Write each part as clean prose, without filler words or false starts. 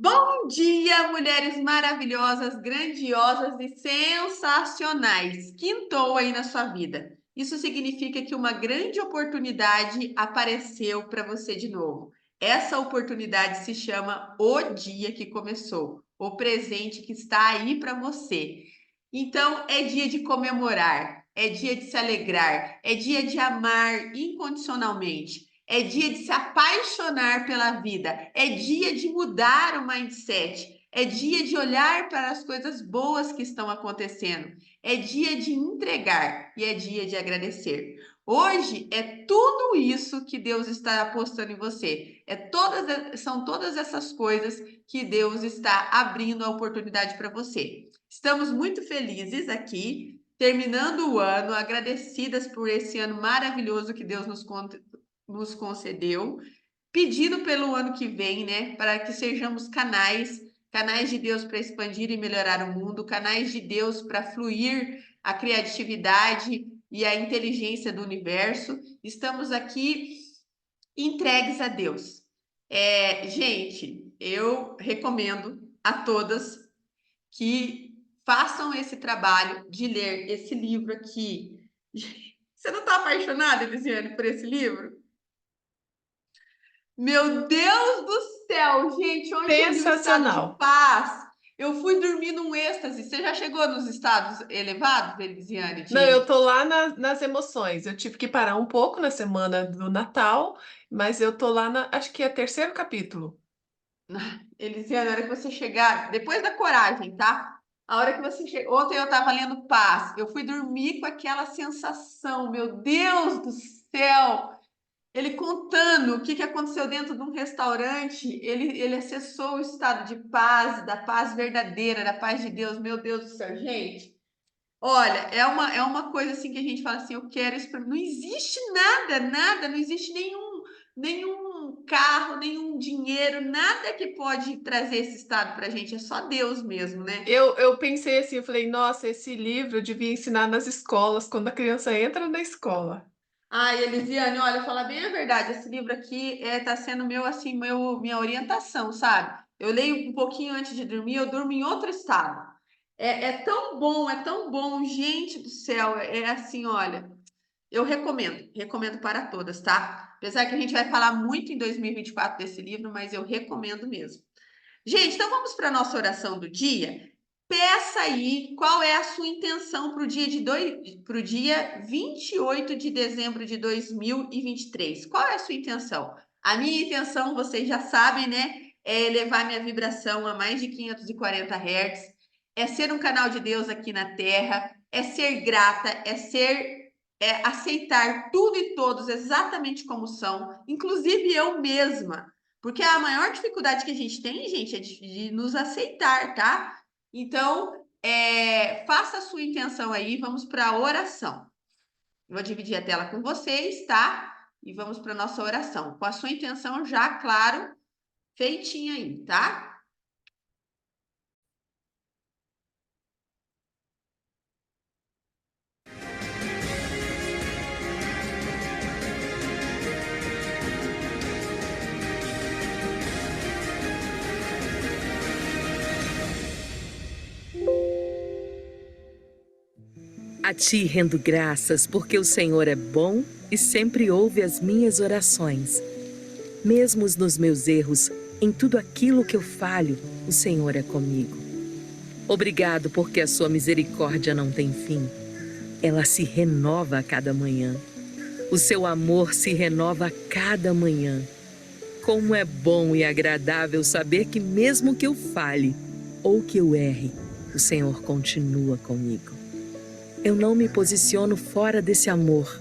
Bom dia, mulheres maravilhosas, grandiosas e sensacionais. Quintou aí na sua vida. Isso significa que uma grande oportunidade apareceu para você de novo. Essa oportunidade se chama o dia que começou, o presente que está aí para você. Então, é dia de comemorar, é dia de se alegrar, é dia de amar incondicionalmente. É dia de se apaixonar pela vida, é dia de mudar o mindset, é dia de olhar para as coisas boas que estão acontecendo, é dia de entregar e é dia de agradecer. Hoje é tudo isso que Deus está apostando em você. São todas essas coisas que Deus está abrindo a oportunidade para você. Estamos muito felizes aqui, terminando o ano, agradecidas por esse ano maravilhoso que Deus nos concedeu, pedindo pelo ano que vem, né, para que sejamos canais de Deus para expandir e melhorar o mundo, canais de Deus para fluir a criatividade e a inteligência do universo. Estamos aqui entregues a Deus. Gente, eu recomendo a todas que façam esse trabalho de ler esse livro aqui. Você não está apaixonada, Elisiane, por esse livro? Meu Deus do céu, gente, onde eu li o estado de Sensacional. paz, eu fui dormir num êxtase. Você já chegou nos estados elevados, Elisiane? Não, eu tô lá nas emoções. Eu tive que parar um pouco na semana do Natal, mas eu tô lá acho que é terceiro capítulo. Elisiane, a hora que você chegar, depois da coragem, tá? A hora que você chega. Ontem eu tava lendo Paz, eu fui dormir com aquela sensação, meu Deus do céu! Ele contando o que aconteceu dentro de um restaurante, ele acessou o estado de paz, da paz verdadeira, da paz de Deus. Meu Deus do céu, gente. Olha, é uma coisa assim que a gente fala assim, eu quero isso para mim. Não existe nada, não existe nenhum carro, nenhum dinheiro, nada que pode trazer esse estado para a gente. É só Deus mesmo, né? Eu pensei assim, eu falei, nossa, esse livro eu devia ensinar nas escolas, quando a criança entra na escola. Ai, Elisiane, olha, falar bem a verdade, esse livro aqui tá sendo minha orientação, sabe? Eu leio um pouquinho antes de dormir, eu durmo em outro estado. É tão bom, gente do céu, é assim, olha, eu recomendo para todas, tá? Apesar que a gente vai falar muito em 2024 desse livro, mas eu recomendo mesmo. Gente, então vamos para a nossa oração do dia. Peça aí qual é a sua intenção para o dia 28 de dezembro de 2023. Qual é a sua intenção? A minha intenção, vocês já sabem, né? É elevar minha vibração a mais de 540 Hz, é ser um canal de Deus aqui na Terra, é ser grata, aceitar tudo e todos exatamente como são, inclusive eu mesma. Porque a maior dificuldade que a gente tem, gente, é de nos aceitar, tá? Então, faça a sua intenção aí, vamos para a oração. Eu vou dividir a tela com vocês, tá? E vamos para a nossa oração. Com a sua intenção já, claro, feitinha aí, tá? A ti rendo graças, porque o Senhor é bom e sempre ouve as minhas orações. Mesmo nos meus erros, em tudo aquilo que eu falho, o Senhor é comigo. Obrigado, porque a sua misericórdia não tem fim. Ela se renova a cada manhã. O seu amor se renova a cada manhã. Como é bom e agradável saber que mesmo que eu falhe ou que eu erre, o Senhor continua comigo. Eu não me posiciono fora desse amor.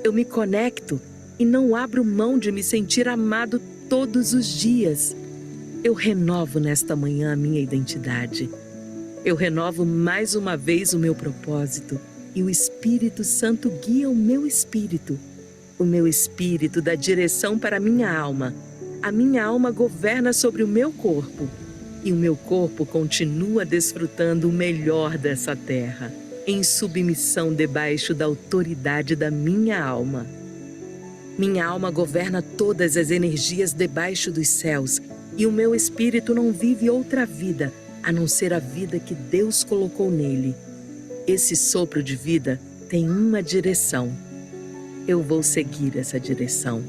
Eu me conecto e não abro mão de me sentir amado todos os dias. Eu renovo nesta manhã a minha identidade. Eu renovo mais uma vez o meu propósito e o Espírito Santo guia o meu espírito. O meu espírito dá direção para a minha alma. A minha alma governa sobre o meu corpo e o meu corpo continua desfrutando o melhor dessa terra, em submissão debaixo da autoridade da minha alma. Minha alma governa todas as energias debaixo dos céus e o meu espírito não vive outra vida a não ser a vida que Deus colocou nele. Esse sopro de vida tem uma direção. Eu vou seguir essa direção.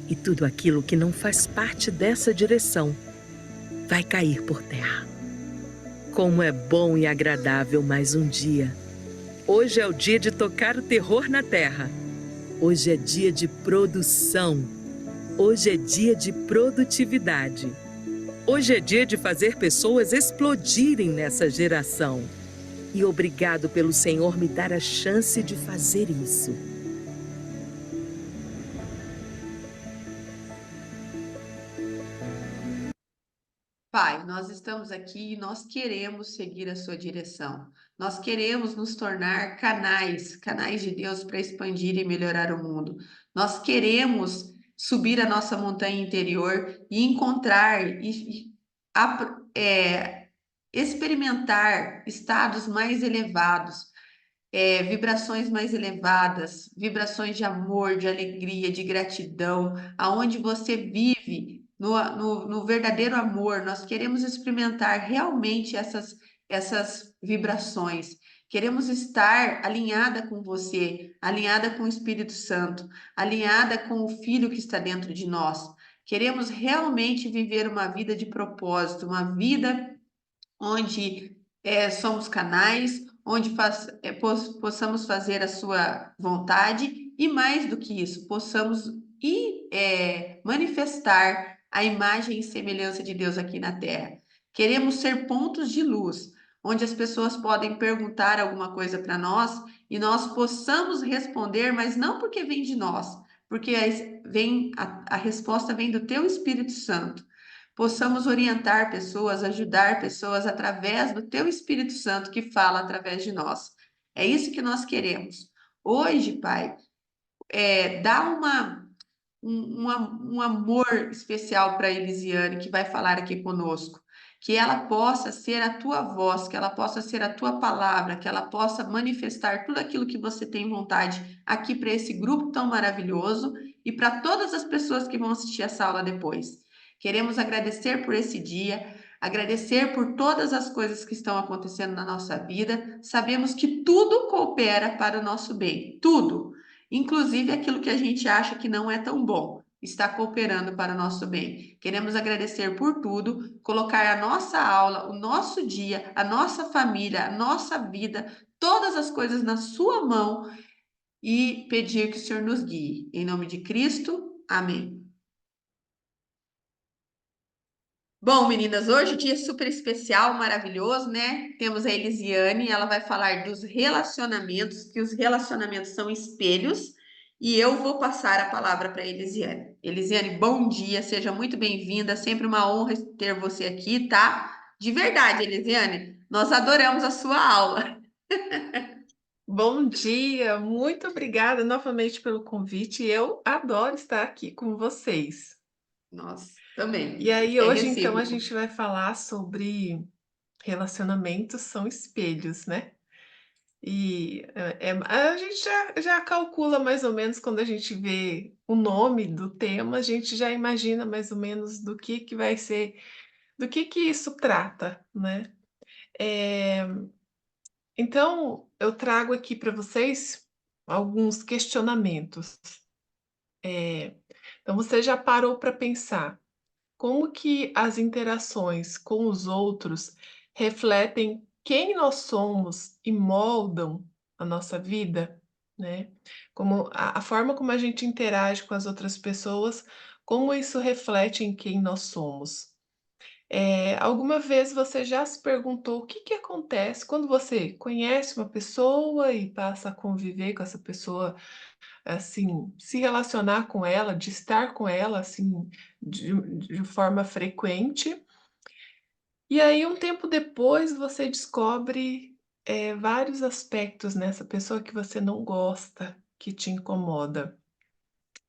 E tudo aquilo que não faz parte dessa direção vai cair por terra. Como é bom e agradável mais um dia. Hoje é o dia de tocar o terror na terra. Hoje é dia de produção. Hoje é dia de produtividade. Hoje é dia de fazer pessoas explodirem nessa geração. E obrigado pelo Senhor me dar a chance de fazer isso. Pai, nós estamos aqui e nós queremos seguir a sua direção. Nós queremos nos tornar canais de Deus para expandir e melhorar o mundo. Nós queremos subir a nossa montanha interior e encontrar experimentar estados mais elevados, vibrações mais elevadas, vibrações de amor, de alegria, de gratidão, aonde você vive no verdadeiro amor. Nós queremos experimentar realmente essas vibrações. Queremos estar alinhada com você, alinhada com o Espírito Santo, alinhada com o Filho que está dentro de nós. Queremos realmente viver uma vida de propósito, uma vida onde somos canais, onde possamos fazer a sua vontade e, mais do que isso, possamos manifestar a imagem e semelhança de Deus aqui na Terra. Queremos ser pontos de luz, onde as pessoas podem perguntar alguma coisa para nós e nós possamos responder, mas não porque vem de nós, porque a resposta vem do Teu Espírito Santo. Possamos orientar pessoas, ajudar pessoas através do Teu Espírito Santo que fala através de nós. É isso que nós queremos. Hoje, Pai, dá um amor especial para a Elisiane, que vai falar aqui conosco. Que ela possa ser a Tua voz, que ela possa ser a Tua palavra, que ela possa manifestar tudo aquilo que você tem vontade aqui para esse grupo tão maravilhoso e para todas as pessoas que vão assistir essa aula depois. Queremos agradecer por esse dia, agradecer por todas as coisas que estão acontecendo na nossa vida. Sabemos que tudo coopera para o nosso bem, tudo, inclusive aquilo que a gente acha que não é tão bom, está cooperando para o nosso bem. Queremos agradecer por tudo, colocar a nossa aula, o nosso dia, a nossa família, a nossa vida, todas as coisas na sua mão e pedir que o Senhor nos guie. Em nome de Cristo, amém. Bom, meninas, hoje o dia é super especial, maravilhoso, né? Temos a Elisiane, ela vai falar dos relacionamentos, que os relacionamentos são espelhos, e eu vou passar a palavra para a Elisiane. Elisiane, bom dia, seja muito bem-vinda, sempre uma honra ter você aqui, tá? De verdade, Elisiane, nós adoramos a sua aula. Bom dia, muito obrigada novamente pelo convite. Eu adoro estar aqui com vocês. Nós também, E aí, é hoje, então, a recíproco. gente vai falar sobre relacionamentos são espelhos, né? E a gente já calcula mais ou menos quando a gente vê o nome do tema, a gente já imagina mais ou menos do que vai ser, do que isso trata, né? Eh, então, eu trago aqui para vocês alguns questionamentos. Então, você já parou para pensar como que as interações com os outros refletem quem nós somos e moldam a nossa vida, né? Como a forma como a gente interage com as outras pessoas, como isso reflete em quem nós somos. Alguma vez você já se perguntou o que que acontece quando você conhece uma pessoa e passa a conviver com essa pessoa, assim, se relacionar com ela, de estar com ela, assim, de forma frequente, e aí um tempo depois você descobre, vários aspectos nessa pessoa que você não gosta, que te incomoda.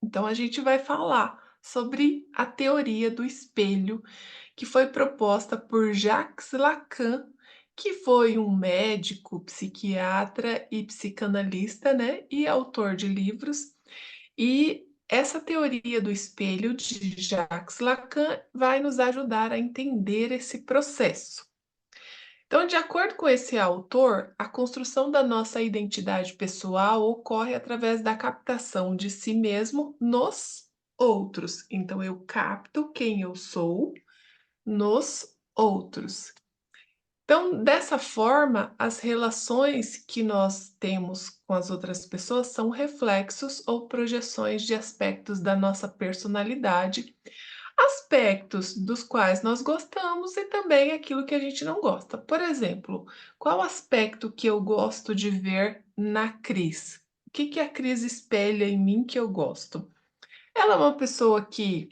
Então a gente vai falar sobre a teoria do espelho, que foi proposta por Jacques Lacan, que foi um médico, psiquiatra e psicanalista, né, e autor de livros. E essa teoria do espelho de Jacques Lacan vai nos ajudar a entender esse processo. Então, de acordo com esse autor, a construção da nossa identidade pessoal ocorre através da captação de si mesmo nos outros. Então, eu capto quem eu sou nos outros. Então, dessa forma, as relações que nós temos com as outras pessoas são reflexos ou projeções de aspectos da nossa personalidade, aspectos dos quais nós gostamos e também aquilo que a gente não gosta. Por exemplo, qual aspecto que eu gosto de ver na Cris? O que que a Cris espelha em mim que eu gosto? Ela é uma pessoa que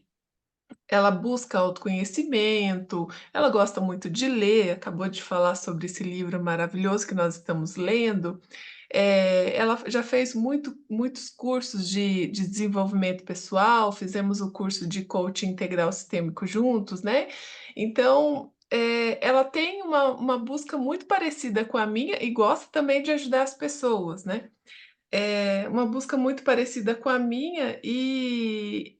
ela busca autoconhecimento, ela gosta muito de ler, acabou de falar sobre esse livro maravilhoso que nós estamos lendo. Ela já fez muitos cursos de desenvolvimento pessoal, fizemos o curso de coaching integral sistêmico juntos, né. Então, ela tem uma busca muito parecida com a minha e gosta também de ajudar as pessoas, né. Uma busca muito parecida com a minha e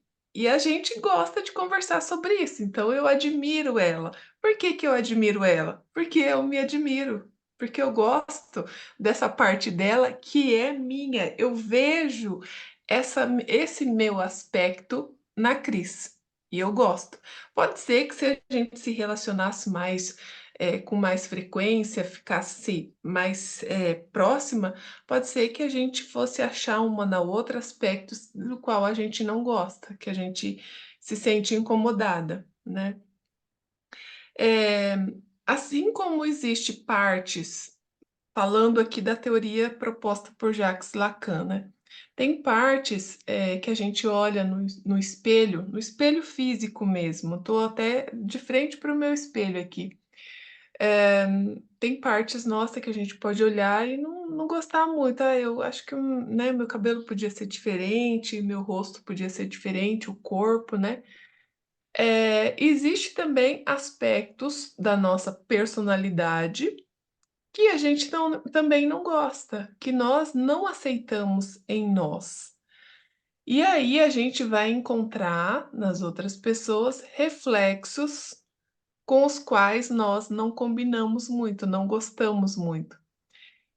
a gente gosta de conversar sobre isso, então eu admiro ela. Por que que eu admiro ela? Porque eu me admiro, porque eu gosto dessa parte dela que é minha. Eu vejo esse meu aspecto na Cris, e eu gosto. Pode ser que se a gente se relacionasse mais, com mais frequência, ficasse mais, próxima, pode ser que a gente fosse achar uma na outra aspectos do qual a gente não gosta, que a gente se sente incomodada, né. Eh, assim como existe partes falando aqui da teoria proposta por Jacques Lacan, né, tem partes, que a gente olha no espelho físico mesmo, estou até de frente para o meu espelho aqui. Eh, tem partes nossa que a gente pode olhar e não gostar muito. "Ah, eu acho que, né, meu cabelo podia ser diferente, meu rosto podia ser diferente, o corpo", né. Existe também aspectos da nossa personalidade que a gente também não gosta, que nós não aceitamos em nós. E aí a gente vai encontrar nas outras pessoas reflexos com os quais nós não combinamos muito, não gostamos muito.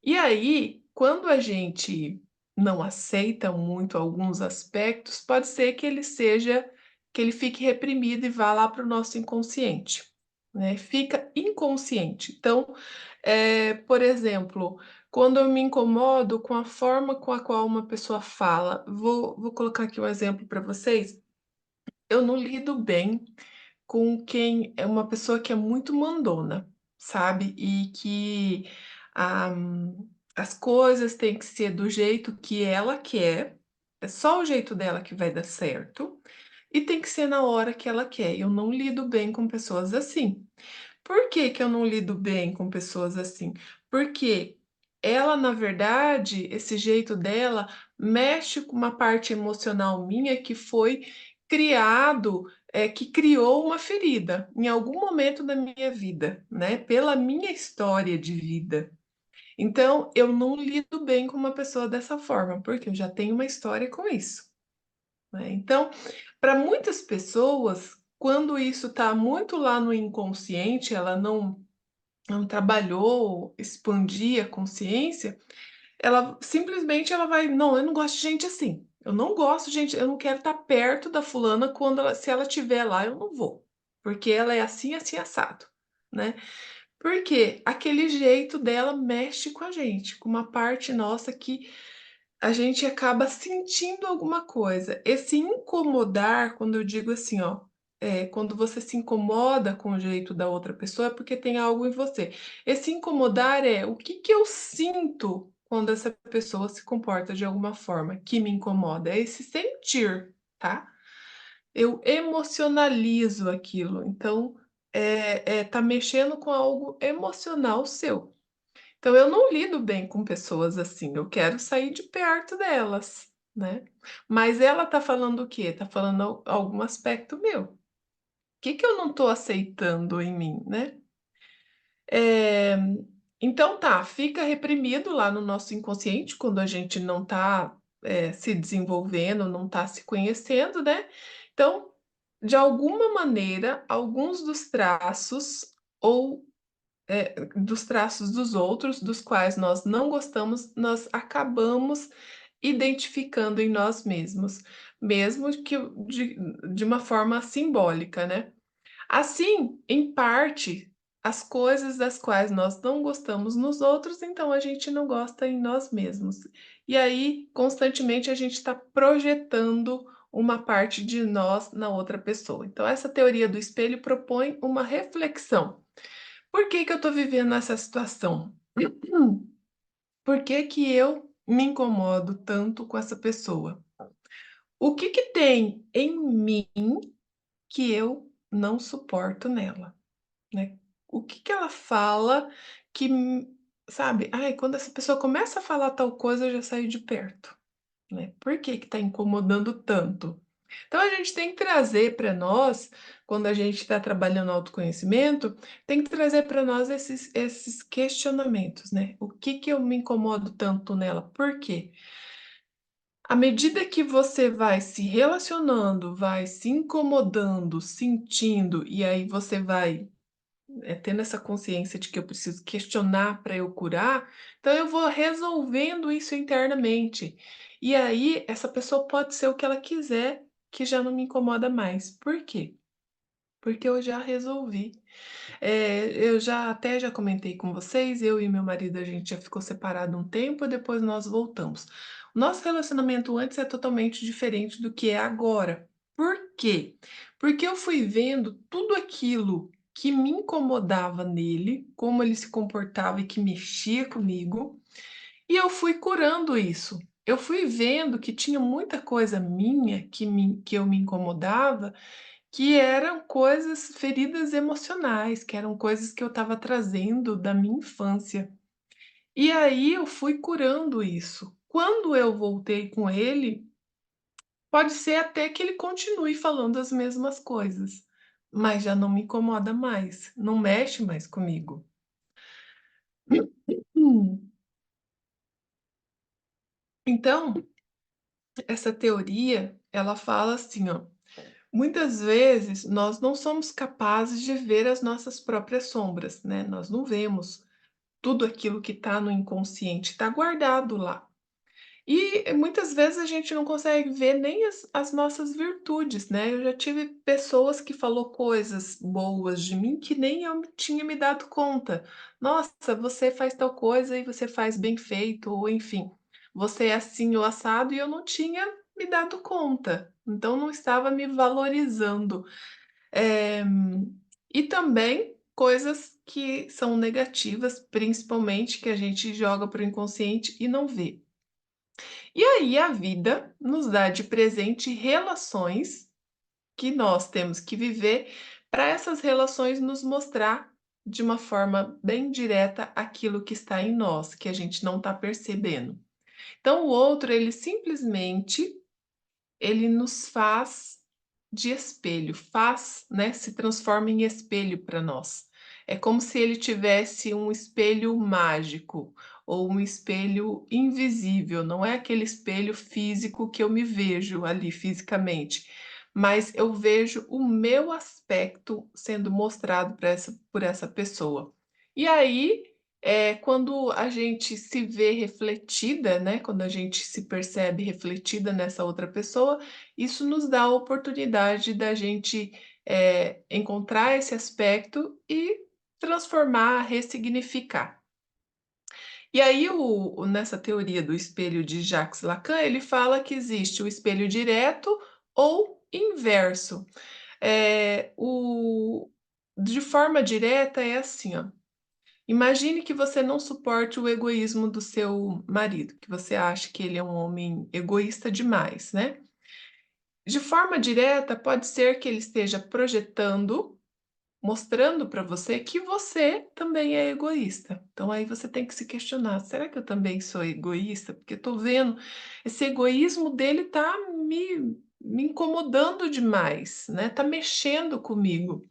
E aí, quando a gente não aceita muito alguns aspectos, pode ser que ele fique reprimido e vá lá para o nosso inconsciente, né, fica inconsciente. Então, por exemplo, quando eu me incomodo com a forma com a qual uma pessoa fala, vou colocar aqui um exemplo para vocês, eu não lido bem com quem é uma pessoa que é muito mandona, sabe, e que, ah, as coisas têm que ser do jeito que ela quer, é só o jeito dela que vai dar certo, e tem que ser na hora que ela quer. Eu não lido bem com pessoas assim. Por que que eu não lido bem com pessoas assim? Porque ela, na verdade, esse jeito dela mexe com uma parte emocional minha que foi criado, que criou uma ferida em algum momento da minha vida, né, pela minha história de vida. Então, eu não lido bem com uma pessoa dessa forma, porque eu já tenho uma história com isso, né. Então, para muitas pessoas, quando isso está muito lá no inconsciente, ela não trabalhou expandir a consciência, ela simplesmente ela vai: "Não, eu não gosto de gente assim. Eu não gosto de gente eu não quero estar perto da fulana quando ela se ela estiver lá, eu não vou, porque ela é assim, assim, assado", né. Porque aquele jeito dela mexe com a gente, com uma parte nossa que a gente acaba sentindo alguma coisa. Esse incomodar, quando eu digo assim, ó, quando você se incomoda com o jeito da outra pessoa, é porque tem algo em você. Esse incomodar é o que que eu sinto quando essa pessoa se comporta de alguma forma que me incomoda, é esse sentir, tá? Eu emocionalizo aquilo, então, tá mexendo com algo emocional seu. Então eu não lido bem com pessoas assim, eu quero sair de perto delas, né. Mas ela tá falando o quê? Tá falando algum aspecto meu. O que que eu não tô aceitando em mim, né. Eh, então tá, fica reprimido lá no nosso inconsciente quando a gente não tá se desenvolvendo, não está se conhecendo, né. Então, de alguma maneira, alguns dos traços ou dos traços dos outros, dos quais nós não gostamos, nós acabamos identificando em nós mesmos, mesmo que de uma forma simbólica, né. Assim, em parte, as coisas das quais nós não gostamos nos outros, então a gente não gosta em nós mesmos. E aí, constantemente, a gente está projetando uma parte de nós na outra pessoa. Então, essa teoria do espelho propõe uma reflexão. Por que que eu estou vivendo essa situação? Por que que eu me incomodo tanto com essa pessoa? O que que tem em mim que eu não suporto nela, né? O que que ela fala que, sabe, ai, quando essa pessoa começa a falar tal coisa, eu já saio de perto, né? Por que que tá incomodando tanto? Então a gente tem que trazer para nós, quando a gente está trabalhando autoconhecimento, tem que trazer para nós esses questionamentos, né? O que que eu me incomodo tanto nela? Por quê? À medida que você vai se relacionando, vai se incomodando, sentindo, e aí você vai, tendo essa consciência de que eu preciso questionar para eu curar, então eu vou resolvendo isso internamente. E aí essa pessoa pode ser o que ela quiser, que já não me incomoda mais. Por quê? Porque eu já resolvi. Eu já comentei com vocês, eu e meu marido, a gente já ficou separado um tempo, depois nós voltamos. O nosso relacionamento antes é totalmente diferente do que é agora. Por quê? Porque eu fui vendo tudo aquilo que me incomodava nele, como ele se comportava e que mexia comigo, e eu fui curando isso. Eu fui vendo que tinha muita coisa minha que eu me incomodava, que eram coisas, feridas emocionais, que eram coisas que eu estava trazendo da minha infância. E aí eu fui curando isso. Quando eu voltei com ele, pode ser até que ele continue falando as mesmas coisas, mas já não me incomoda mais, não mexe mais comigo. Hum. Então, essa teoria, ela fala assim, ó: muitas vezes nós não somos capazes de ver as nossas próprias sombras, né? Nós não vemos tudo aquilo que está no inconsciente, está guardado lá. E muitas vezes a gente não consegue ver nem as nossas virtudes, né? Eu já tive pessoas que falou coisas boas de mim que nem eu tinha me dado conta. Nossa, você faz tal coisa e você faz bem feito, ou enfim, você é assim ou assado, e eu não tinha me dado conta. Então não estava me valorizando. Eh, e também coisas que são negativas, principalmente, que a gente joga para o inconsciente e não vê. E aí a vida nos dá de presente relações que nós temos que viver para essas relações nos mostrar de uma forma bem direta aquilo que está em nós, que a gente não está percebendo. Então o outro, ele simplesmente ele nos faz de espelho, faz, né, se transforma em espelho para nós. É como se ele tivesse um espelho mágico ou um espelho invisível, não é aquele espelho físico que eu me vejo ali fisicamente, mas eu vejo o meu aspecto sendo mostrado por essa pessoa. E aí, quando a gente se vê refletida, né, quando a gente se percebe refletida nessa outra pessoa, isso nos dá a oportunidade da gente, encontrar esse aspecto e transformar, ressignificar. E aí nessa teoria do espelho de Jacques Lacan, ele fala que existe o espelho direto ou inverso. O de forma direta é assim, ó: imagine que você não suporte o egoísmo do seu marido, que você acha que ele é um homem egoísta demais, né? De forma direta, pode ser que ele esteja projetando, mostrando para você que você também é egoísta. Então aí você tem que se questionar: será que eu também sou egoísta? Porque eu tô vendo esse egoísmo dele tá me incomodando demais, né? Tá mexendo comigo.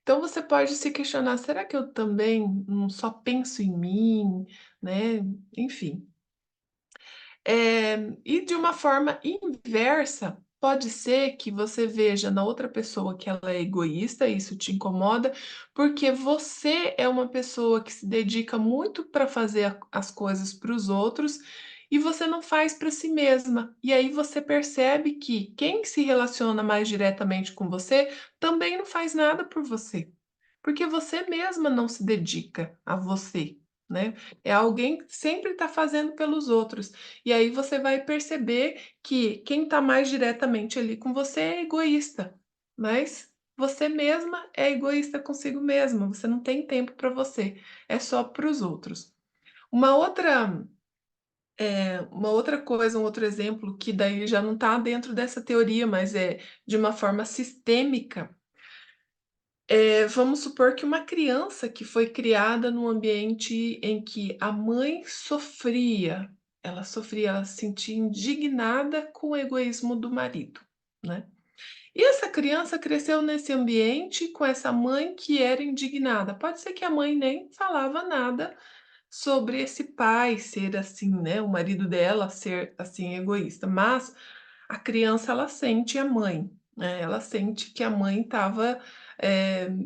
Então você pode se questionar: será que eu também não só penso em mim, né? Enfim. E de uma forma inversa, pode ser que você veja na outra pessoa que ela é egoísta, e isso te incomoda, porque você é uma pessoa que se dedica muito para fazer as coisas para os outros e você não faz para si mesma. E aí você percebe que quem se relaciona mais diretamente com você também não faz nada por você, porque você mesma não se dedica a você, né? É alguém que sempre está fazendo pelos outros. E aí você vai perceber que quem está mais diretamente ali com você é egoísta, mas você mesma é egoísta consigo mesma, você não tem tempo para você, é só para os outros. Uma outra, uma outra coisa, um outro exemplo que daí já não está dentro dessa teoria, mas é de uma forma sistêmica. Vamos supor que uma criança que foi criada num ambiente em que a mãe sofria, ela se sentia indignada com o egoísmo do marido, né. E essa criança cresceu nesse ambiente com essa mãe que era indignada. Pode ser que a mãe nem falava nada sobre esse pai ser assim, né, o marido dela ser assim egoísta, mas a criança ela sente a mãe, né, ela sente que a mãe estava,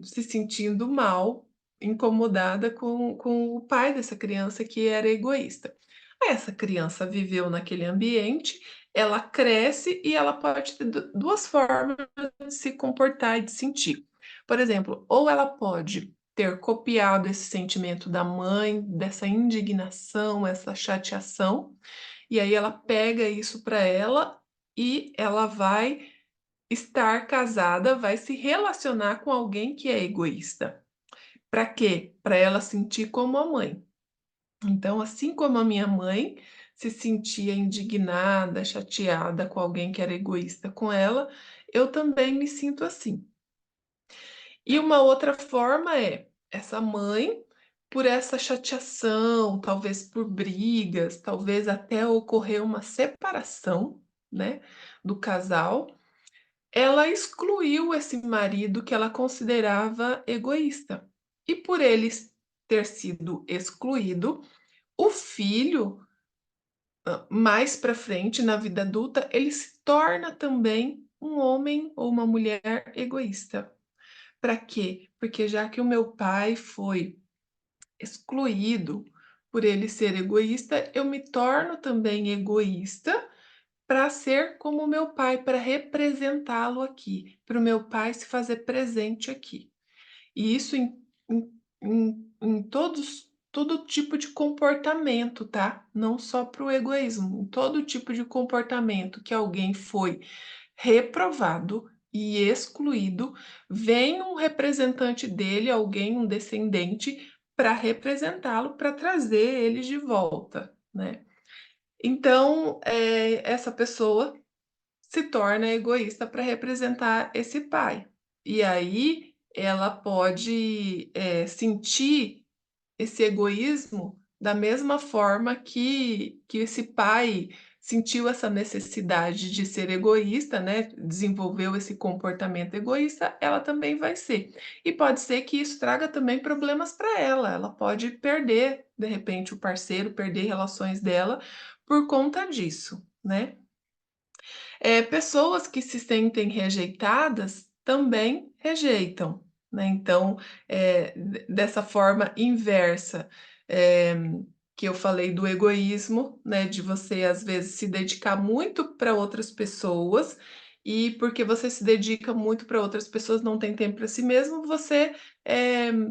se sentindo mal, incomodada com o pai dessa criança que era egoísta. Aí essa criança viveu naquele ambiente, ela cresce e ela pode ter duas formas de se comportar e de sentir. Por exemplo, ou ela pode ter copiado esse sentimento da mãe, dessa indignação, essa chateação, e aí ela pega isso para ela e ela vai estar casada, vai se relacionar com alguém que é egoísta. Para quê? Para ela sentir como a mãe. Então, assim como a minha mãe se sentia indignada, chateada com alguém que era egoísta com ela, eu também me sinto assim. E uma outra forma é essa mãe, por essa chateação, talvez por brigas, talvez até ocorrer uma separação, né, do casal, ela excluiu esse marido que ela considerava egoísta. E por ele ter sido excluído, o filho, mais para frente na vida adulta, ele se torna também um homem ou uma mulher egoísta. Para quê? Porque já que o meu pai foi excluído por ele ser egoísta, eu me torno também egoísta para ser como o meu pai, para representá-lo aqui, para o meu pai se fazer presente aqui. E isso em todo tipo de comportamento, tá? Não só para o egoísmo, em todo tipo de comportamento que alguém foi reprovado e excluído, vem um representante dele, alguém, um descendente, para representá-lo, para trazer ele de volta, né. Então, essa pessoa se torna egoísta para representar esse pai. E aí ela pode, sentir esse egoísmo da mesma forma que esse pai sentiu essa necessidade de ser egoísta, né, desenvolveu esse comportamento egoísta, ela também vai ser. E pode ser que isso traga também problemas para ela pode perder, de repente, o parceiro, perder relações dela por conta disso, né. Pessoas que se sentem rejeitadas também rejeitam, né, então, dessa forma inversa, eh, que eu falei do egoísmo, né, de você às vezes se dedicar muito para outras pessoas, e porque você se dedica muito para outras pessoas, não tem tempo para si mesmo, você,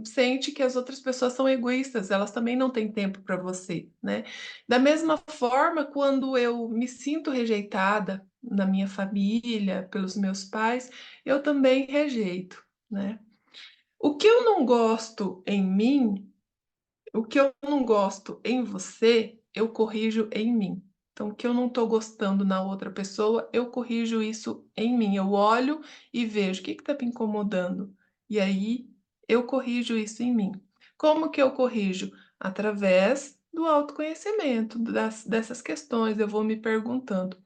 sente que as outras pessoas são egoístas, elas também não têm tempo para você, né. Da mesma forma, quando eu me sinto rejeitada na minha família, pelos meus pais, eu também rejeito, né. O que eu não gosto em mim, o que eu não gosto em você, eu corrijo em mim. Então, o que eu não estou gostando na outra pessoa, eu corrijo isso em mim. Eu olho e vejo o que está me incomodando. E aí eu corrijo isso em mim. Como que eu corrijo? Através do autoconhecimento, dessas questões. Eu vou me perguntando.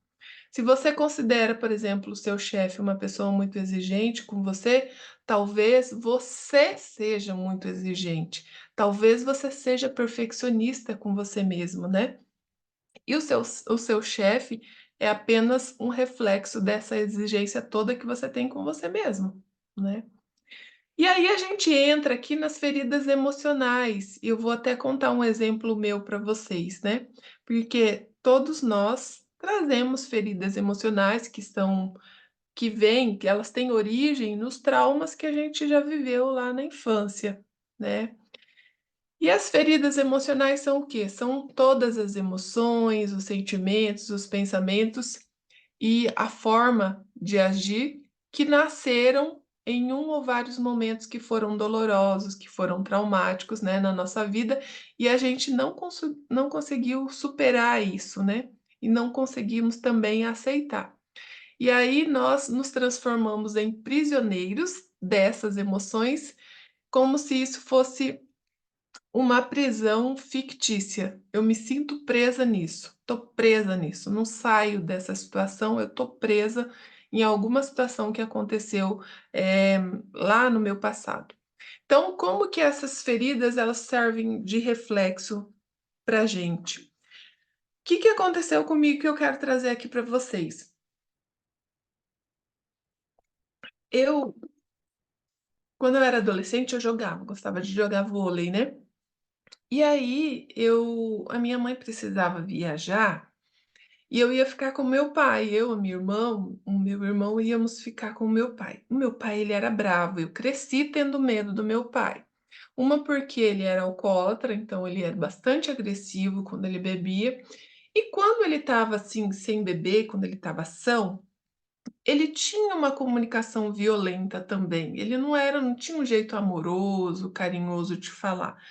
Se você considera, por exemplo, o seu chefe uma pessoa muito exigente com você, talvez você seja muito exigente. Talvez você seja perfeccionista com você mesmo, né? E o seu chefe é apenas um reflexo dessa exigência toda que você tem com você mesmo, né. E aí a gente entra aqui nas feridas emocionais, e eu vou até contar um exemplo meu para vocês, né, porque todos nós trazemos feridas emocionais que elas têm origem nos traumas que a gente já viveu lá na infância, né. E as feridas emocionais são o quê? São todas as emoções, os sentimentos, os pensamentos e a forma de agir que nasceram em um ou vários momentos que foram dolorosos, que foram traumáticos, né, na nossa vida, e a gente não conseguiu superar isso, né, e não conseguimos também aceitar. E aí nós nos transformamos em prisioneiros dessas emoções, como se isso fosse uma prisão fictícia. Eu me sinto presa nisso, tô presa nisso, não saio dessa situação, eu tô presa em alguma situação que aconteceu, eh, lá no meu passado. Então, como que essas feridas elas servem de reflexo pra gente? O que aconteceu comigo que eu quero trazer aqui para vocês? Eu, quando eu era adolescente, eu jogava, gostava de jogar vôlei, né. E aí a minha mãe precisava viajar. E eu ia ficar com meu pai, eu, a minha irmã, o meu irmão íamos ficar com o meu pai. O meu pai, ele era bravo, eu cresci tendo medo do meu pai. Uma porque ele era alcoólatra, então ele era bastante agressivo quando ele bebia, e quando ele estava, assim, sem beber, quando ele estava são, ele tinha uma comunicação violenta também, ele não tinha um jeito amoroso, carinhoso de falar.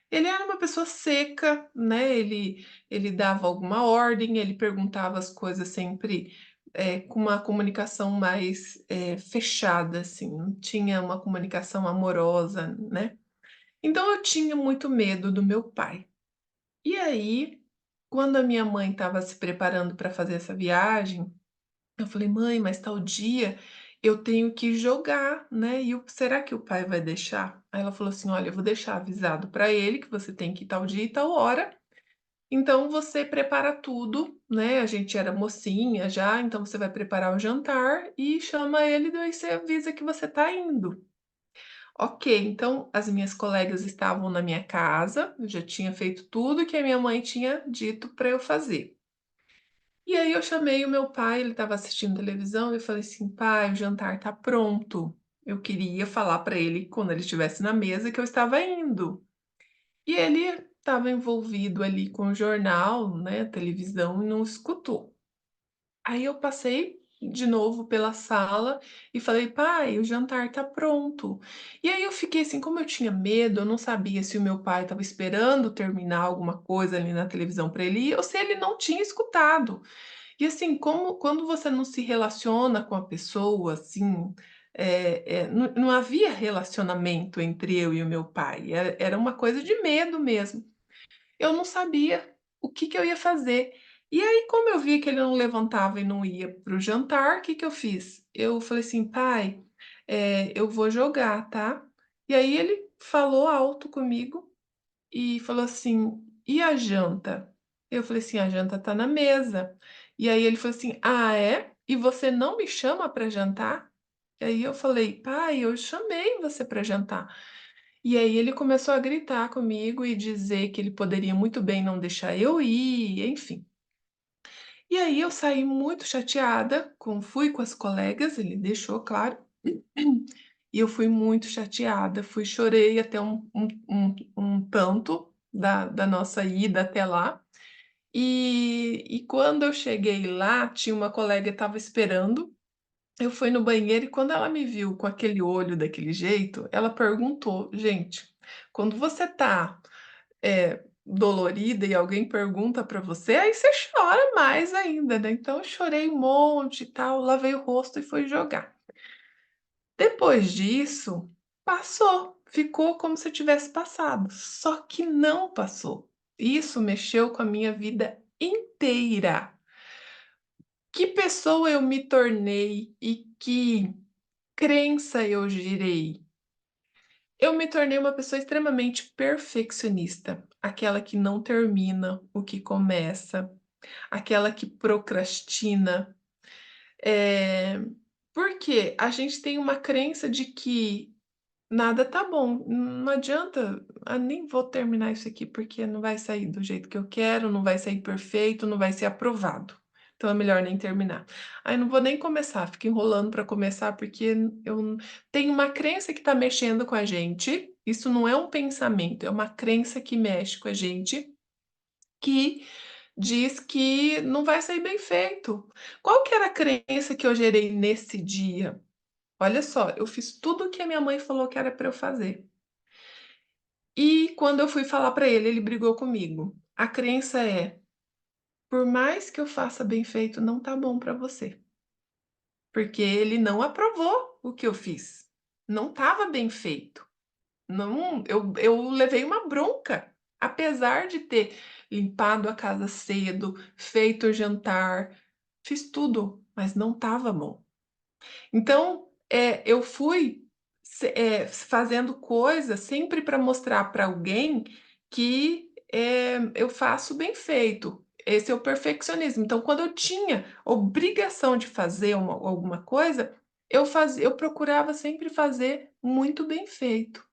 Ele era uma pessoa seca, né, ele dava alguma ordem, ele perguntava as coisas sempre, com uma comunicação mais, fechada, assim, não tinha uma comunicação amorosa, né. Então eu tinha muito medo do meu pai. E aí, quando a minha mãe estava se preparando para fazer essa viagem, eu falei: "Mãe, mas tal dia eu tenho que jogar, né, e o será que o pai vai deixar?" Aí ela falou assim: "Olha, eu vou deixar avisado para ele que você tem que ir tal dia e tal hora, então você prepara tudo, né." A gente era mocinha já, então você vai preparar o jantar e chama ele, daí você avisa que você tá indo. Ok, então as minhas colegas estavam na minha casa, eu já tinha feito tudo que a minha mãe tinha dito para eu fazer. E aí eu chamei o meu pai, ele estava assistindo televisão, e eu falei assim: "Pai, o jantar tá pronto." Eu queria falar para ele, quando ele estivesse na mesa, que eu estava indo. E ele estava envolvido ali com o jornal, né, televisão, e não escutou. Aí eu passei de novo pela sala e falei: "Pai, o jantar tá pronto." E aí eu fiquei assim, como eu tinha medo, eu não sabia se o meu pai estava esperando terminar alguma coisa ali na televisão para ele ir, ou se ele não tinha escutado. E assim, como quando você não se relaciona com a pessoa, assim, não havia relacionamento entre eu e o meu pai, era uma coisa de medo mesmo. Eu não sabia o que que eu ia fazer. E aí, como eu vi que ele não levantava e não ia para o jantar, o que que eu fiz? Eu falei assim: "Pai, eu vou jogar, tá?" E aí ele falou alto comigo e falou assim: "E a janta?" Eu falei assim: "A janta tá na mesa." E aí ele falou assim: "Ah, é? E você não me chama para jantar?" E aí eu falei: "Pai, eu chamei você para jantar." E aí ele começou a gritar comigo e dizer que ele poderia muito bem não deixar eu ir, enfim. E aí eu saí muito chateada, fui com as colegas, ele deixou claro, e eu fui muito chateada, chorei até um tanto da nossa ida até lá. E quando eu cheguei lá, tinha uma colega que estava esperando, eu fui no banheiro e quando ela me viu com aquele olho daquele jeito, ela perguntou: "Gente, quando você tá, dolorida e alguém pergunta pra você, aí você chora mais ainda, né." Então eu chorei um monte e tal, lavei o rosto e fui jogar. Depois disso, passou, ficou como se tivesse passado, só que não passou. Isso mexeu com a minha vida inteira. Que pessoa eu me tornei e que crença eu gerei? Eu me tornei uma pessoa extremamente perfeccionista, aquela que não termina o que começa, aquela que procrastina. Eh, Porque a gente tem uma crença de que nada tá bom, não adianta, nem vou terminar isso aqui porque não vai sair do jeito que eu quero, não vai sair perfeito, não vai ser aprovado. Então é melhor nem terminar. Aí não vou nem começar, fico enrolando para começar porque eu tenho uma crença que está mexendo com a gente, isso não é um pensamento, é uma crença que mexe com a gente, que diz que não vai sair bem feito. Qual que era a crença que eu gerei nesse dia? Olha só, eu fiz tudo o que a minha mãe falou que era para eu fazer. E quando eu fui falar para ele, ele brigou comigo. A crença é: por mais que eu faça bem feito, não tá bom para você, porque ele não aprovou o que eu fiz. Não estava bem feito. Não, eu levei uma bronca, apesar de ter limpado a casa cedo, feito o jantar, fiz tudo, mas não estava bom. Então, eu fui fazendo coisas sempre para mostrar para alguém que, eu faço bem feito. Esse é o perfeccionismo. Então, quando eu tinha obrigação de fazer alguma coisa, eu procurava sempre fazer muito bem feito.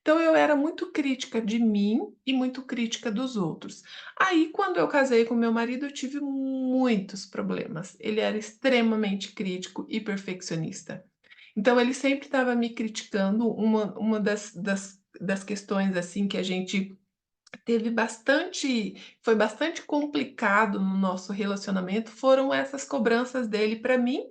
Então eu era muito crítica de mim e muito crítica dos outros. Aí, quando eu casei com meu marido, eu tive muitos problemas. Ele era extremamente crítico e perfeccionista. Então ele sempre estava me criticando. Uma das questões, assim, que a gente teve bastante foi bastante complicado no nosso relacionamento, foram essas cobranças dele para mim,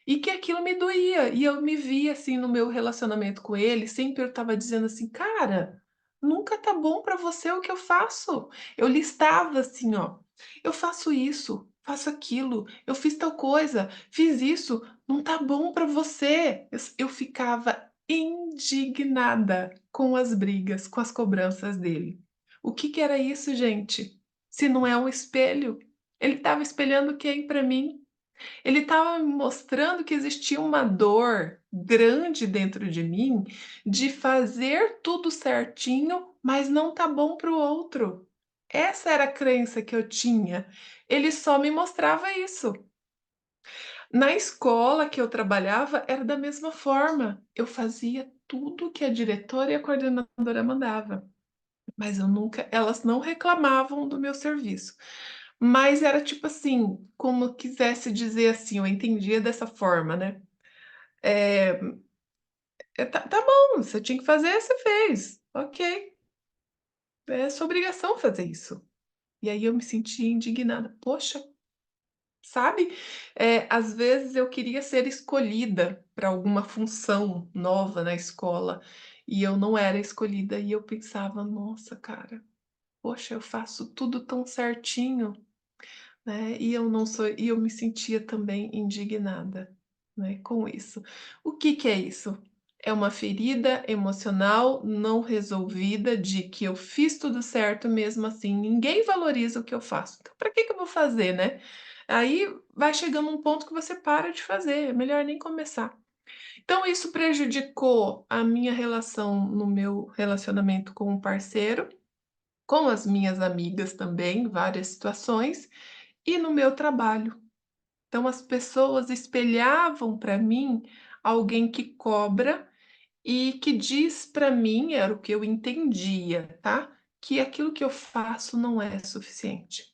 e que aquilo me doía, e eu me via, assim, no meu relacionamento com ele, sempre eu estava dizendo assim: "Cara, nunca tá bom para você o que eu faço". Eu listava assim, ó: "Eu faço isso, faço aquilo, eu fiz tal coisa, fiz isso, não tá bom para você". Eu ficava indignada com as brigas, com as cobranças dele. O que que era isso, gente? Se não é um espelho? Ele estava espelhando quem para mim? Ele estava me mostrando que existia uma dor grande dentro de mim, de fazer tudo certinho, mas não tá bom para o outro. Essa era a crença que eu tinha. Ele só me mostrava isso. Na escola que eu trabalhava era da mesma forma. Eu fazia tudo que a diretora e a coordenadora mandava, mas eu nunca elas não reclamavam do meu serviço. Mas era tipo assim, como quisesse dizer assim, eu entendia dessa forma, né. Eh, tá bom, você tinha que fazer, você fez, ok, é sua obrigação fazer isso. E aí eu me sentia indignada, poxa, sabe, às vezes eu queria ser escolhida para alguma função nova na escola, e eu não era escolhida, e eu pensava: "Nossa, cara, poxa, eu faço tudo tão certinho". Né, e eu não sou e eu me sentia também indignada, né, com isso. O que que é isso? É uma ferida emocional não resolvida de que eu fiz tudo certo, mesmo assim ninguém valoriza o que eu faço, então para que que eu vou fazer, né? Aí vai chegando um ponto que você para de fazer, é melhor nem começar. Então isso prejudicou a minha relação no meu relacionamento com o parceiro, com as minhas amigas também, várias situações, e no meu trabalho. Então as pessoas espelhavam para mim alguém que cobra e que diz para mim, era o que eu entendia, tá, que aquilo que eu faço não é suficiente.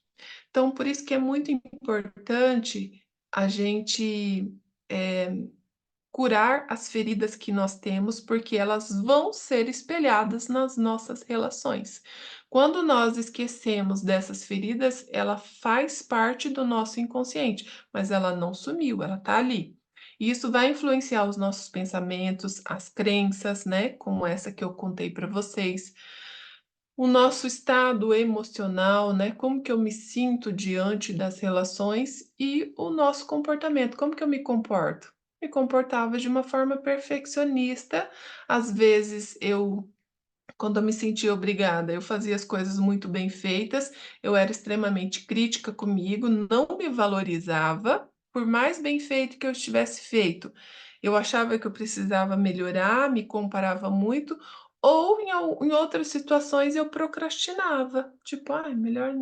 Então por isso que é muito importante a gente, eh curar as feridas que nós temos, porque elas vão ser espelhadas nas nossas relações. Quando nós esquecemos dessas feridas, ela faz parte do nosso inconsciente, mas ela não sumiu, ela está ali. E isso vai influenciar os nossos pensamentos, as crenças, né, como essa que eu contei para vocês, o nosso estado emocional, né, como que eu me sinto diante das relações e o nosso comportamento, como que eu me comporto? Me comportava de uma forma perfeccionista, às vezes quando eu me sentia obrigada, eu fazia as coisas muito bem feitas, eu era extremamente crítica comigo, não me valorizava, por mais bem feito que eu tivesse feito. Eu achava que eu precisava melhorar, me comparava muito, ou em outras situações eu procrastinava, tipo: "Ai, melhor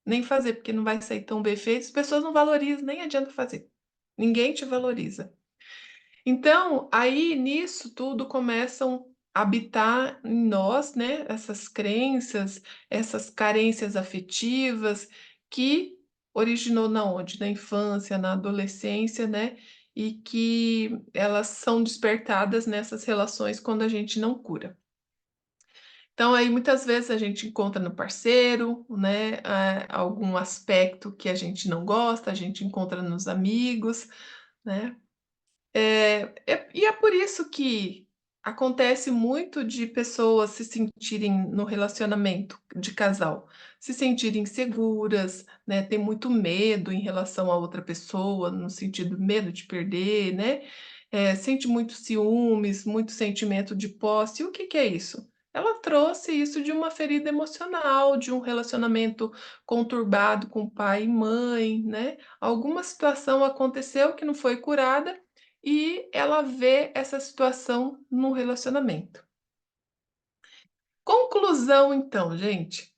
nem fazer, porque não vai sair tão bem feito, as pessoas não valorizam, nem adianta fazer. Ninguém te valoriza. Então, aí nisso tudo começam a habitar em nós, né, essas crenças, essas carências afetivas que originou na onde? Na infância, na adolescência, né? E que elas são despertadas nessas relações quando a gente não cura. Então, aí muitas vezes a gente encontra no parceiro, né, algum aspecto que a gente não gosta, a gente encontra nos amigos, né? E é por isso que acontece muito de pessoas se sentirem no relacionamento de casal, se sentirem seguras, né, ter muito medo em relação a outra pessoa, no sentido medo de perder, né, sente muito ciúmes, muito sentimento de posse. E o que que é isso? Ela trouxe isso de uma ferida emocional, de um relacionamento conturbado com pai e mãe, né, alguma situação aconteceu que não foi curada e ela vê essa situação no relacionamento. Conclusão, então, gente,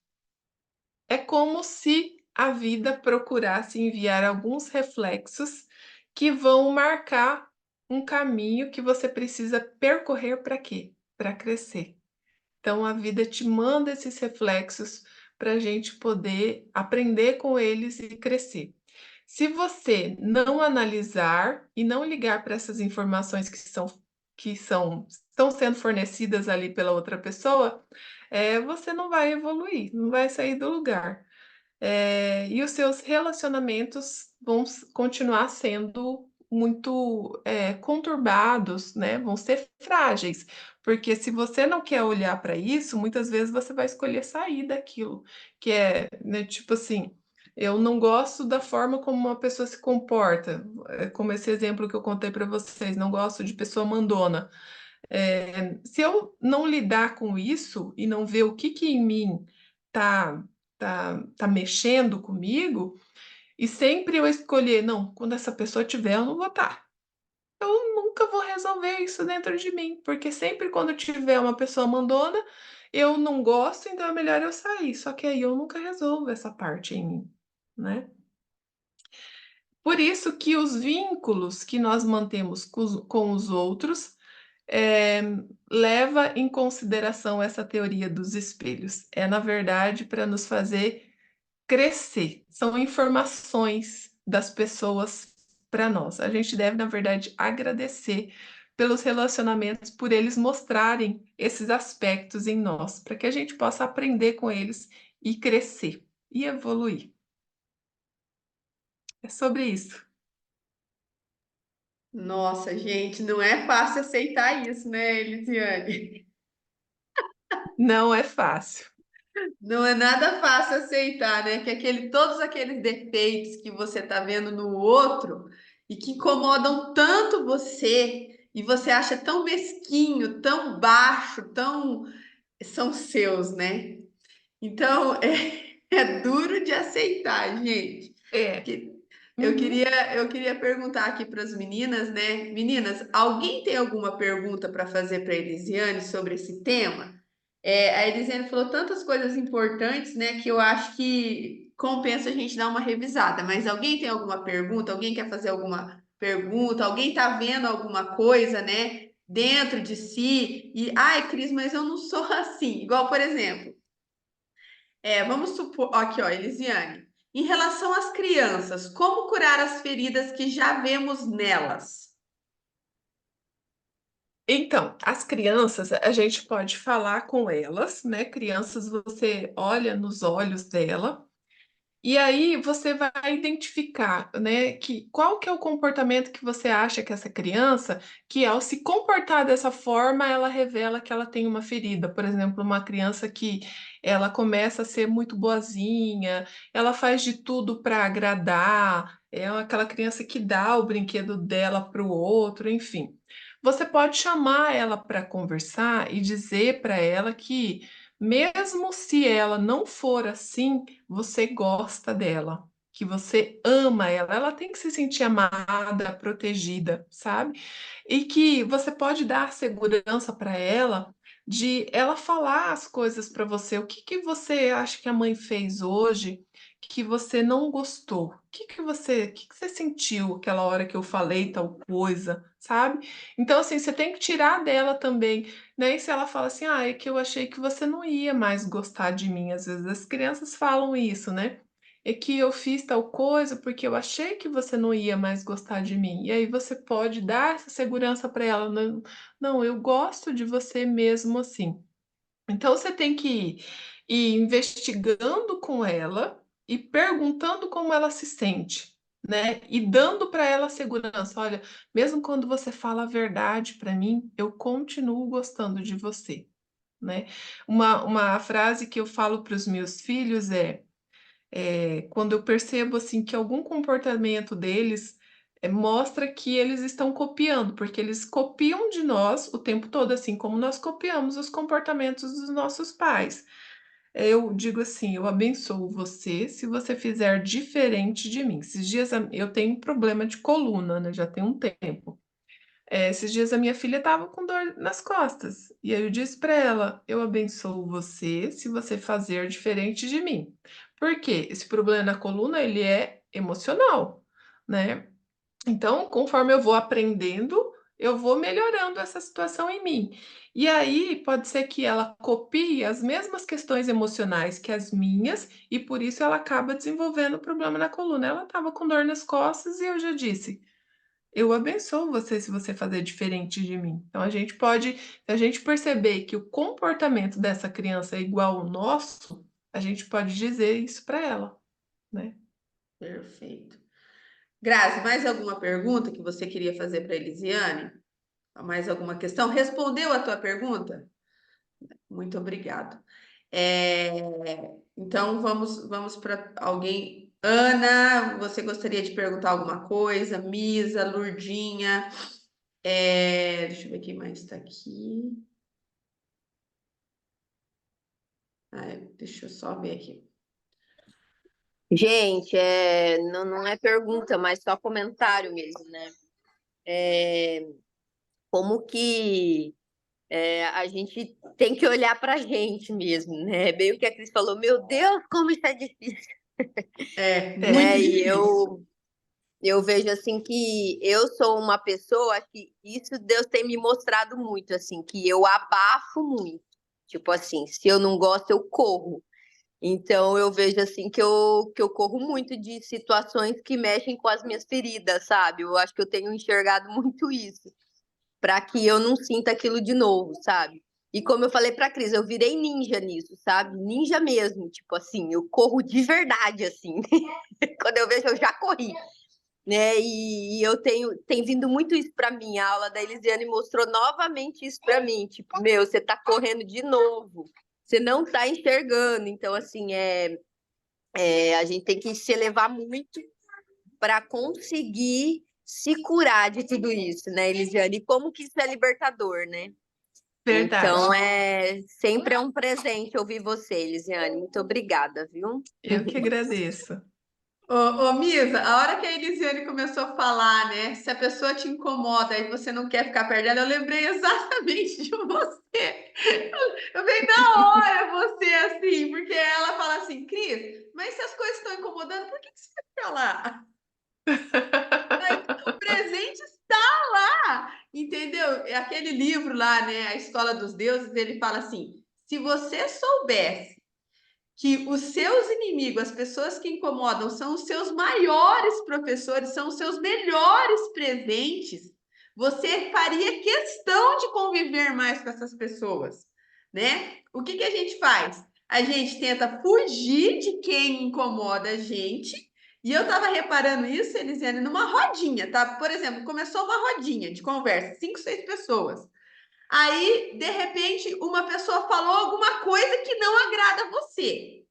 é como se a vida procurasse enviar alguns reflexos que vão marcar um caminho que você precisa percorrer para quê? Para crescer. Então, a vida te manda esses reflexos para a gente poder aprender com eles e crescer. Se você não analisar e não ligar para essas informações que estão sendo fornecidas ali pela outra pessoa, você não vai evoluir, não vai sair do lugar. E os seus relacionamentos vão continuar sendo muito, conturbados, né, vão ser frágeis, porque se você não quer olhar para isso, muitas vezes você vai escolher sair daquilo, que é, né, tipo assim, eu não gosto da forma como uma pessoa se comporta, como esse exemplo que eu contei para vocês, não gosto de pessoa mandona. Se eu não lidar com isso e não ver o que que em mim tá tá mexendo comigo, e sempre eu escolher: "Não, quando essa pessoa tiver, eu não vou estar". Eu nunca vou resolver isso dentro de mim, porque sempre quando tiver uma pessoa mandona, eu não gosto, então é melhor eu sair, só que aí eu nunca resolvo essa parte em mim, né. Por isso que os vínculos que nós mantemos com os outros, eh, leva em consideração essa teoria dos espelhos. É, na verdade, para nos fazer crescer. São informações das pessoas para nós. A gente deve, na verdade, agradecer pelos relacionamentos, por eles mostrarem esses aspectos em nós, para que a gente possa aprender com eles e crescer e evoluir. É sobre isso. Nossa, gente, não é fácil aceitar isso, né, Elisiane? Não é fácil. Não é nada fácil aceitar, né? Que todos aqueles defeitos que você tá vendo no outro e que incomodam tanto você, e você acha tão mesquinho, tão baixo, tão são seus, né? Então é duro de aceitar, gente. É. Que- Eu Uhum. queria, eu queria perguntar aqui para as meninas, né? Meninas, alguém tem alguma pergunta para fazer para a Elisiane sobre esse tema? A Elisiane falou tantas coisas importantes, né, que eu acho que compensa a gente dar uma revisada. Mas alguém tem alguma pergunta? Alguém quer fazer alguma pergunta? Alguém está vendo alguma coisa, né, dentro de si? E, ai, Cris, mas eu não sou assim. Igual, por exemplo, vamos supor, ó, aqui, ó, Elisiane. Em relação às crianças, como curar as feridas que já vemos nelas? Então, as crianças, a gente pode falar com elas, né, crianças, você olha nos olhos dela. E aí você vai identificar, né, que qual que é o comportamento que você acha que essa criança, que ao se comportar dessa forma, ela revela que ela tem uma ferida. Por exemplo, uma criança que ela começa a ser muito boazinha, ela faz de tudo para agradar, é aquela criança que dá o brinquedo dela para o outro, enfim. Você pode chamar ela para conversar e dizer para ela que mesmo se ela não for assim, você gosta dela, que você ama ela, ela tem que se sentir amada, protegida, sabe? E que você pode dar segurança para ela de ela falar as coisas para você. O que que você acha que a mãe fez hoje que você não gostou? O que você sentiu aquela hora que eu falei tal coisa, sabe? Então, assim, você tem que tirar dela também, né? E se ela fala assim: "Ah, é que eu achei que você não ia mais gostar de mim", às vezes as crianças falam isso, né? "É que eu fiz tal coisa porque eu achei que você não ia mais gostar de mim". E aí você pode dar essa segurança para ela: "Não, não, eu gosto de você mesmo assim". Então você tem que ir investigando com ela e perguntando como ela se sente, né, e dando para ela segurança: "Olha, mesmo quando você fala a verdade para mim, eu continuo gostando de você", né. Uma frase que eu falo para os meus filhos quando eu percebo, assim, que algum comportamento deles, mostra que eles estão copiando, porque eles copiam de nós o tempo todo, assim como nós copiamos os comportamentos dos nossos pais. Eu digo assim: "Eu abençoo você se você fizer diferente de mim". Esses dias eu tenho um problema de coluna, né, já tem um tempo. Esses dias a minha filha estava com dor nas costas, e aí eu disse para ela: "Eu abençoo você se você fazer diferente de mim". Por quê? Esse problema na coluna ele é emocional, né. Então, conforme eu vou aprendendo, eu vou melhorando essa situação em mim. E aí, pode ser que ela copie as mesmas questões emocionais que as minhas, e por isso ela acaba desenvolvendo problema na coluna. Ela estava com dor nas costas e eu já disse: "Eu abençoo você se você fazer diferente de mim". Então se a gente perceber que o comportamento dessa criança é igual ao nosso, a gente pode dizer isso para ela, né. Perfeito. Grazi, mais alguma pergunta que você queria fazer para Elisiane? Mais alguma questão? Respondeu a tua pergunta? Muito obrigado. Então vamos para alguém. Ana, você gostaria de perguntar alguma coisa? Misa, Lurdinha, deixa eu ver quem mais está aqui. Deixa eu só ver aqui. Gente, não é pergunta, mas só comentário mesmo, né? Como que a gente tem que olhar para a gente mesmo, né? Bem o que a Cris falou, meu Deus, como isso é difícil, Muito né? E difícil. eu vejo assim que eu sou uma pessoa que isso Deus tem me mostrado muito, assim, que eu abafo muito. Tipo assim, se eu não gosto, eu corro. Então eu vejo assim que eu corro muito de situações que mexem com as minhas feridas, sabe? Eu acho que eu tenho enxergado muito isso, para que eu não sinta aquilo de novo, sabe? E como eu falei pra Cris, eu virei ninja nisso, sabe? Ninja mesmo, tipo assim, eu corro de verdade, assim. Quando eu vejo, eu já corri, né? E eu tem vindo muito isso para mim. A aula da Elisiane mostrou novamente isso para mim. Tipo, meu, você tá correndo de novo. Você não tá enxergando. Então, assim, a gente tem que se elevar muito para conseguir se curar de tudo isso, né, Elisiane? E como que isso é libertador, né? Verdade. Então, sempre é um presente ouvir você, Elisiane. Muito obrigada, viu? Eu que agradeço. Ô, Misa, a hora que a Elisiane começou a falar, né? Se a pessoa te incomoda e você não quer ficar perto dela, eu lembrei exatamente de você. Eu veio na hora você assim, porque ela fala assim, Cris, mas se as coisas estão incomodando, por que você fica lá? O presente está lá, entendeu? É aquele livro lá, né? A Escola dos Deuses, ele fala assim: se você soubesse que os seus inimigos, as pessoas que incomodam, são os seus maiores professores, são os seus melhores presentes, você faria questão de conviver mais com essas pessoas, né? O que que a gente faz? A gente tenta fugir de quem incomoda a gente. E eu tava reparando isso, Elisiane, numa rodinha, tá? Por exemplo, começou uma rodinha de conversa, 5, 6 pessoas. Aí, de repente, uma pessoa falou alguma coisa que não agrada você,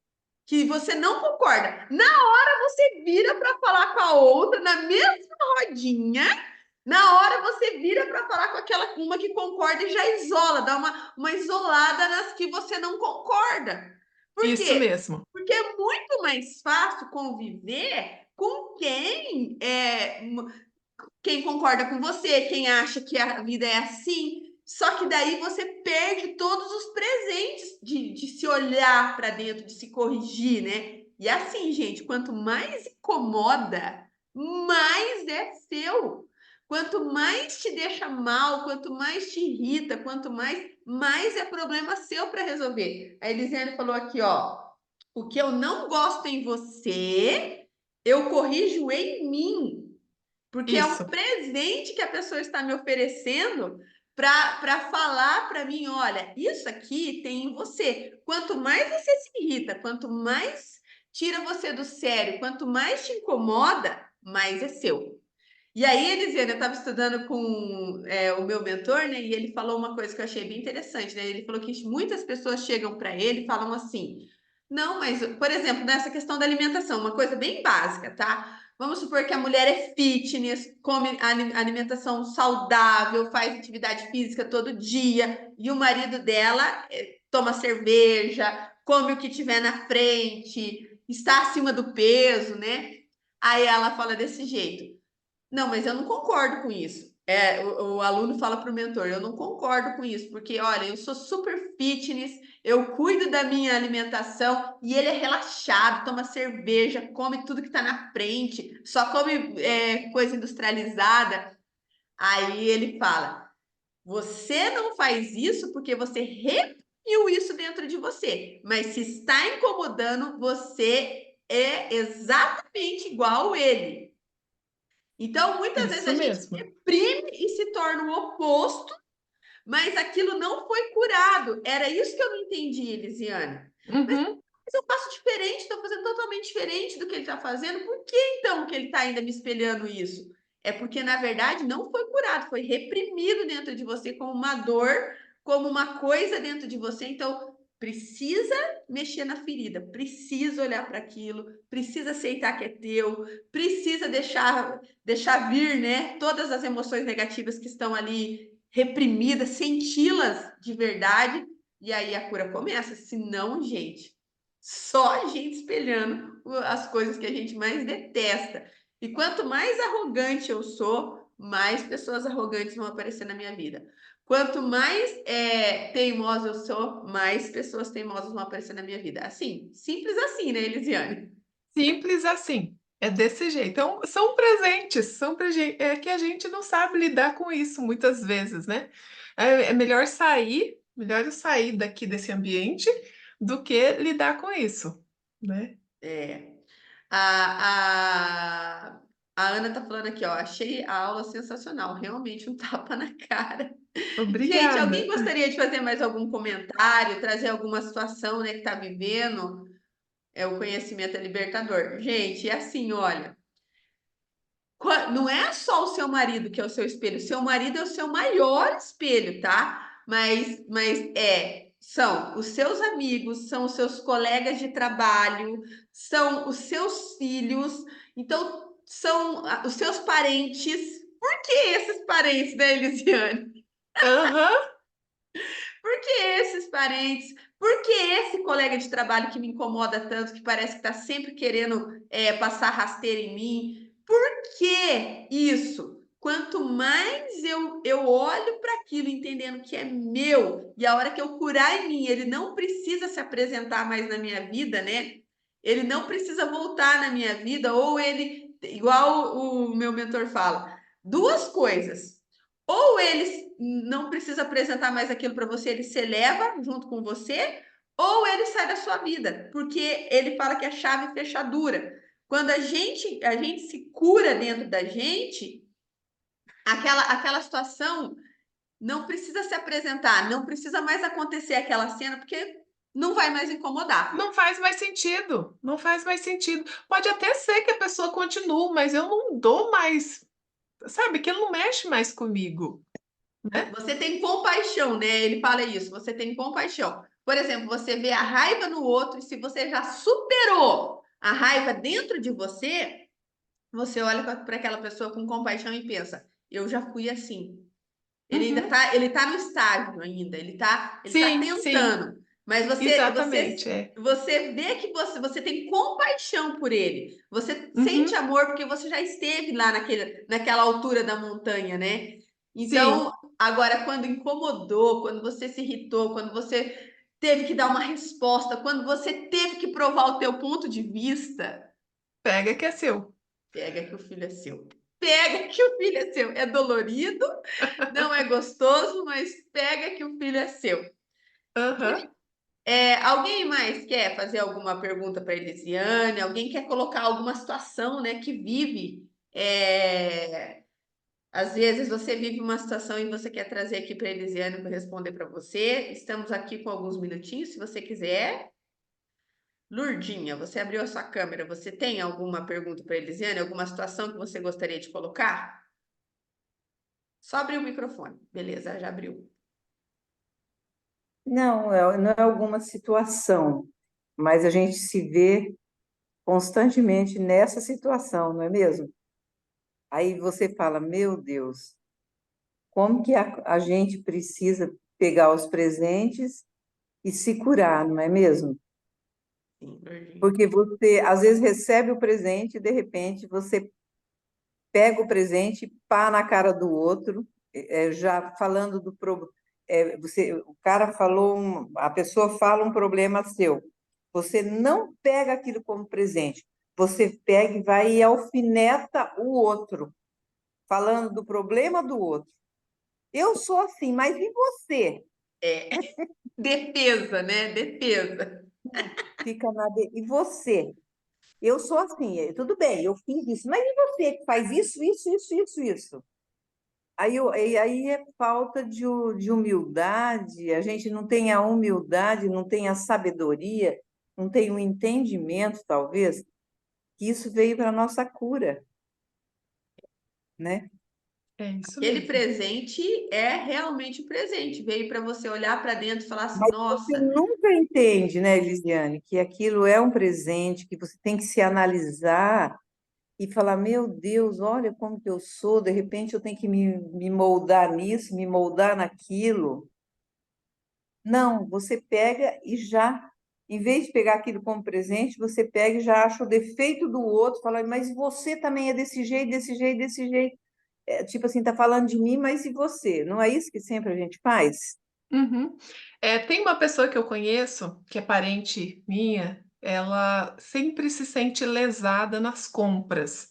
que você não concorda. Na hora você vira para falar com a outra, na mesma rodinha, na hora você vira para falar com aquela uma que concorda e já isola, dá uma isolada nas que você não concorda. Por Isso quê? mesmo. Porque é muito mais fácil conviver com quem concorda com você, quem acha que a vida é assim. Só que daí você perde todos os presentes de se olhar para dentro, de se corrigir, né? E assim, gente, quanto mais incomoda, mais é seu. Quanto mais te deixa mal, quanto mais te irrita, quanto mais é problema seu para resolver. A Elisiane falou aqui, ó, o que eu não gosto em você, eu corrijo em mim. Porque é um Isso. presente que a pessoa está me oferecendo para falar para mim, olha, isso aqui tem em você. Quanto mais você se irrita, quanto mais tira você do sério, quanto mais te incomoda, mais é seu. E aí, Elisiane, eu estava estudando com o meu mentor, né? E ele falou uma coisa que eu achei bem interessante, né? Ele falou que muitas pessoas chegam para ele e falam assim: não, mas, por exemplo, nessa questão da alimentação, uma coisa bem básica, tá? Vamos supor que a mulher é fitness, come alimentação saudável, faz atividade física todo dia, e o marido dela toma cerveja, come o que tiver na frente, está acima do peso, né? Aí ela fala desse jeito. Não, mas eu não concordo com isso. O aluno fala para o mentor, eu não concordo com isso, porque olha, eu sou super fitness, eu cuido da minha alimentação e ele é relaxado, toma cerveja, come tudo que está na frente, só come coisa industrializada. Aí ele fala: você não faz isso porque você reprimiu isso dentro de você, mas se está incomodando, você é exatamente igual ele. Então, muitas vezes Isso a gente mesmo. reprime e se torna o oposto, mas aquilo não foi curado. Era isso que eu não entendi, Elisiane. Uhum. Mas eu faço diferente, estou fazendo totalmente diferente do que ele está fazendo. Por que então que ele está ainda me espelhando isso? É porque, na verdade, não foi curado, foi reprimido dentro de você como uma dor, como uma coisa dentro de você. Então, precisa mexer na ferida, precisa olhar para aquilo, precisa aceitar que é teu, precisa deixar vir, né, todas as emoções negativas que estão ali reprimidas, senti-las de verdade, e aí a cura começa. Se não, gente, só a gente espelhando as coisas que a gente mais detesta. E quanto mais arrogante eu sou, mais pessoas arrogantes vão aparecer na minha vida. Quanto mais teimosa eu sou, mais pessoas teimosas vão aparecer na minha vida. Assim, simples assim, né, Elisiane? Simples assim. É desse jeito. Então, são presentes, é que a gente não sabe lidar com isso muitas vezes, né? É melhor eu sair daqui desse ambiente do que lidar com isso, né? É. A, a, a Ana tá falando aqui, ó. Achei a aula sensacional, realmente um tapa na cara. Gente, alguém Obrigada. gostaria de fazer mais algum comentário, trazer alguma situação, né, que está vivendo? O conhecimento é libertador. Gente, é assim, olha, não é só o seu marido que é o seu espelho, seu marido é o seu maior espelho, tá? São os seus amigos, são os seus colegas de trabalho, são os seus filhos, então são os seus parentes. Por que esses parentes, né, Elisiane? Aham, Por que esses parentes? Por que esse colega de trabalho que me incomoda tanto, que parece que está sempre querendo passar rasteira em mim? Por que isso? Quanto mais eu olho para aquilo entendendo que é meu, e a hora que eu curar em mim, ele não precisa se apresentar mais na minha vida, né? Ele não precisa voltar na minha vida, ou ele, igual o meu mentor fala, duas coisas. Ou ele não precisa apresentar mais aquilo para você, ele se eleva junto com você, ou ele sai da sua vida, porque ele fala que é chave fechadura. Quando a gente se cura dentro da gente, aquela situação não precisa se apresentar, não precisa mais acontecer aquela cena, porque não vai mais incomodar. não faz mais sentido. Não faz mais sentido. Pode até ser que a pessoa continue, mas eu não dou mais, sabe? Que ele não mexe mais comigo, né? Você tem compaixão, né? Ele fala isso, você tem compaixão. Por exemplo, você vê a raiva no outro e se você já superou a raiva dentro de você, você olha para aquela pessoa com compaixão e pensa: eu já fui assim. Uhum. Ele tá no estágio ainda, ele tá Sim, sim, tentando. Mas você, exatamente. você, É. você vê que você tem compaixão por ele. Você sente Uhum. amor porque você já esteve lá naquela altura da montanha, né? Sim, Então, agora, quando incomodou, quando você se irritou, quando você teve que dar uma resposta, quando você teve que provar o teu ponto de vista, Pega que é seu. pega que o filho é seu. Pega que o filho é seu. É dolorido, não é gostoso, mas pega que o filho é seu. Aham. Alguém mais quer fazer alguma pergunta para a Elisiane? Alguém quer colocar alguma situação, né, que vive? Às vezes você vive uma situação e você quer trazer aqui para a Elisiane para responder para você. Estamos aqui com alguns minutinhos, se você quiser. Lurdinha, você abriu a sua câmera. Você tem alguma pergunta para a Elisiane? Alguma situação que você gostaria de colocar? Só abrir o microfone. Beleza, já abriu. Não é alguma situação, mas a gente se vê constantemente nessa situação, não é mesmo? Aí você fala, meu Deus, como que a gente precisa pegar os presentes e se curar, não é mesmo? Sim, Lurdinha. Porque você, às vezes, recebe o presente e, de repente, você pega o presente e pá na cara do outro, já falando do problema. O cara falou, a pessoa fala um problema seu. Você não pega aquilo como presente. Você pega e vai e alfineta o outro, falando do problema do outro. Eu sou assim, mas e você? Defesa, né? Defesa. Fica e você? Eu sou assim, tudo bem, eu fiz isso, mas e você que faz isso? Aí é falta de humildade, a gente não tem a humildade, não tem a sabedoria, não tem o entendimento, talvez, que isso veio para a nossa cura, né? É isso Aquele mesmo. presente é realmente um presente. Veio para você olhar para dentro e falar assim: Mas você nossa, nunca entende, né, Elisiane, que aquilo é um presente, que você tem que se analisar e falar, meu Deus, olha como que eu sou, de repente eu tenho que me moldar nisso, me moldar naquilo. Não, você pega e já, em vez de pegar aquilo como presente, você pega e já acha o defeito do outro, fala, mas você também é desse jeito, desse jeito, desse jeito. Tipo assim, tá falando de mim, mas e você? Não é isso que sempre a gente faz? Uhum. Tem uma pessoa que eu conheço, que é parente minha, ela sempre se sente lesada nas compras.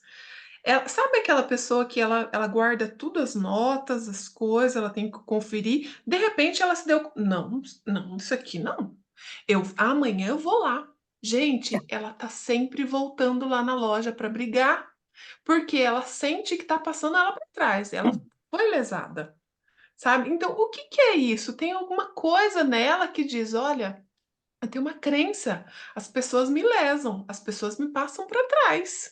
Sabe aquela pessoa que ela guarda tudo as notas, as coisas, ela tem que conferir, de repente ela se deu. Não, não, isso aqui não. Amanhã eu vou lá. Gente, ela tá sempre voltando lá na loja para brigar, porque ela sente que tá passando ela para trás. Ela foi lesada. Sabe? Então, o que que é isso? Tem alguma coisa nela que diz: "Olha, eu tenho uma crença, as pessoas me lesam, as pessoas me passam para trás".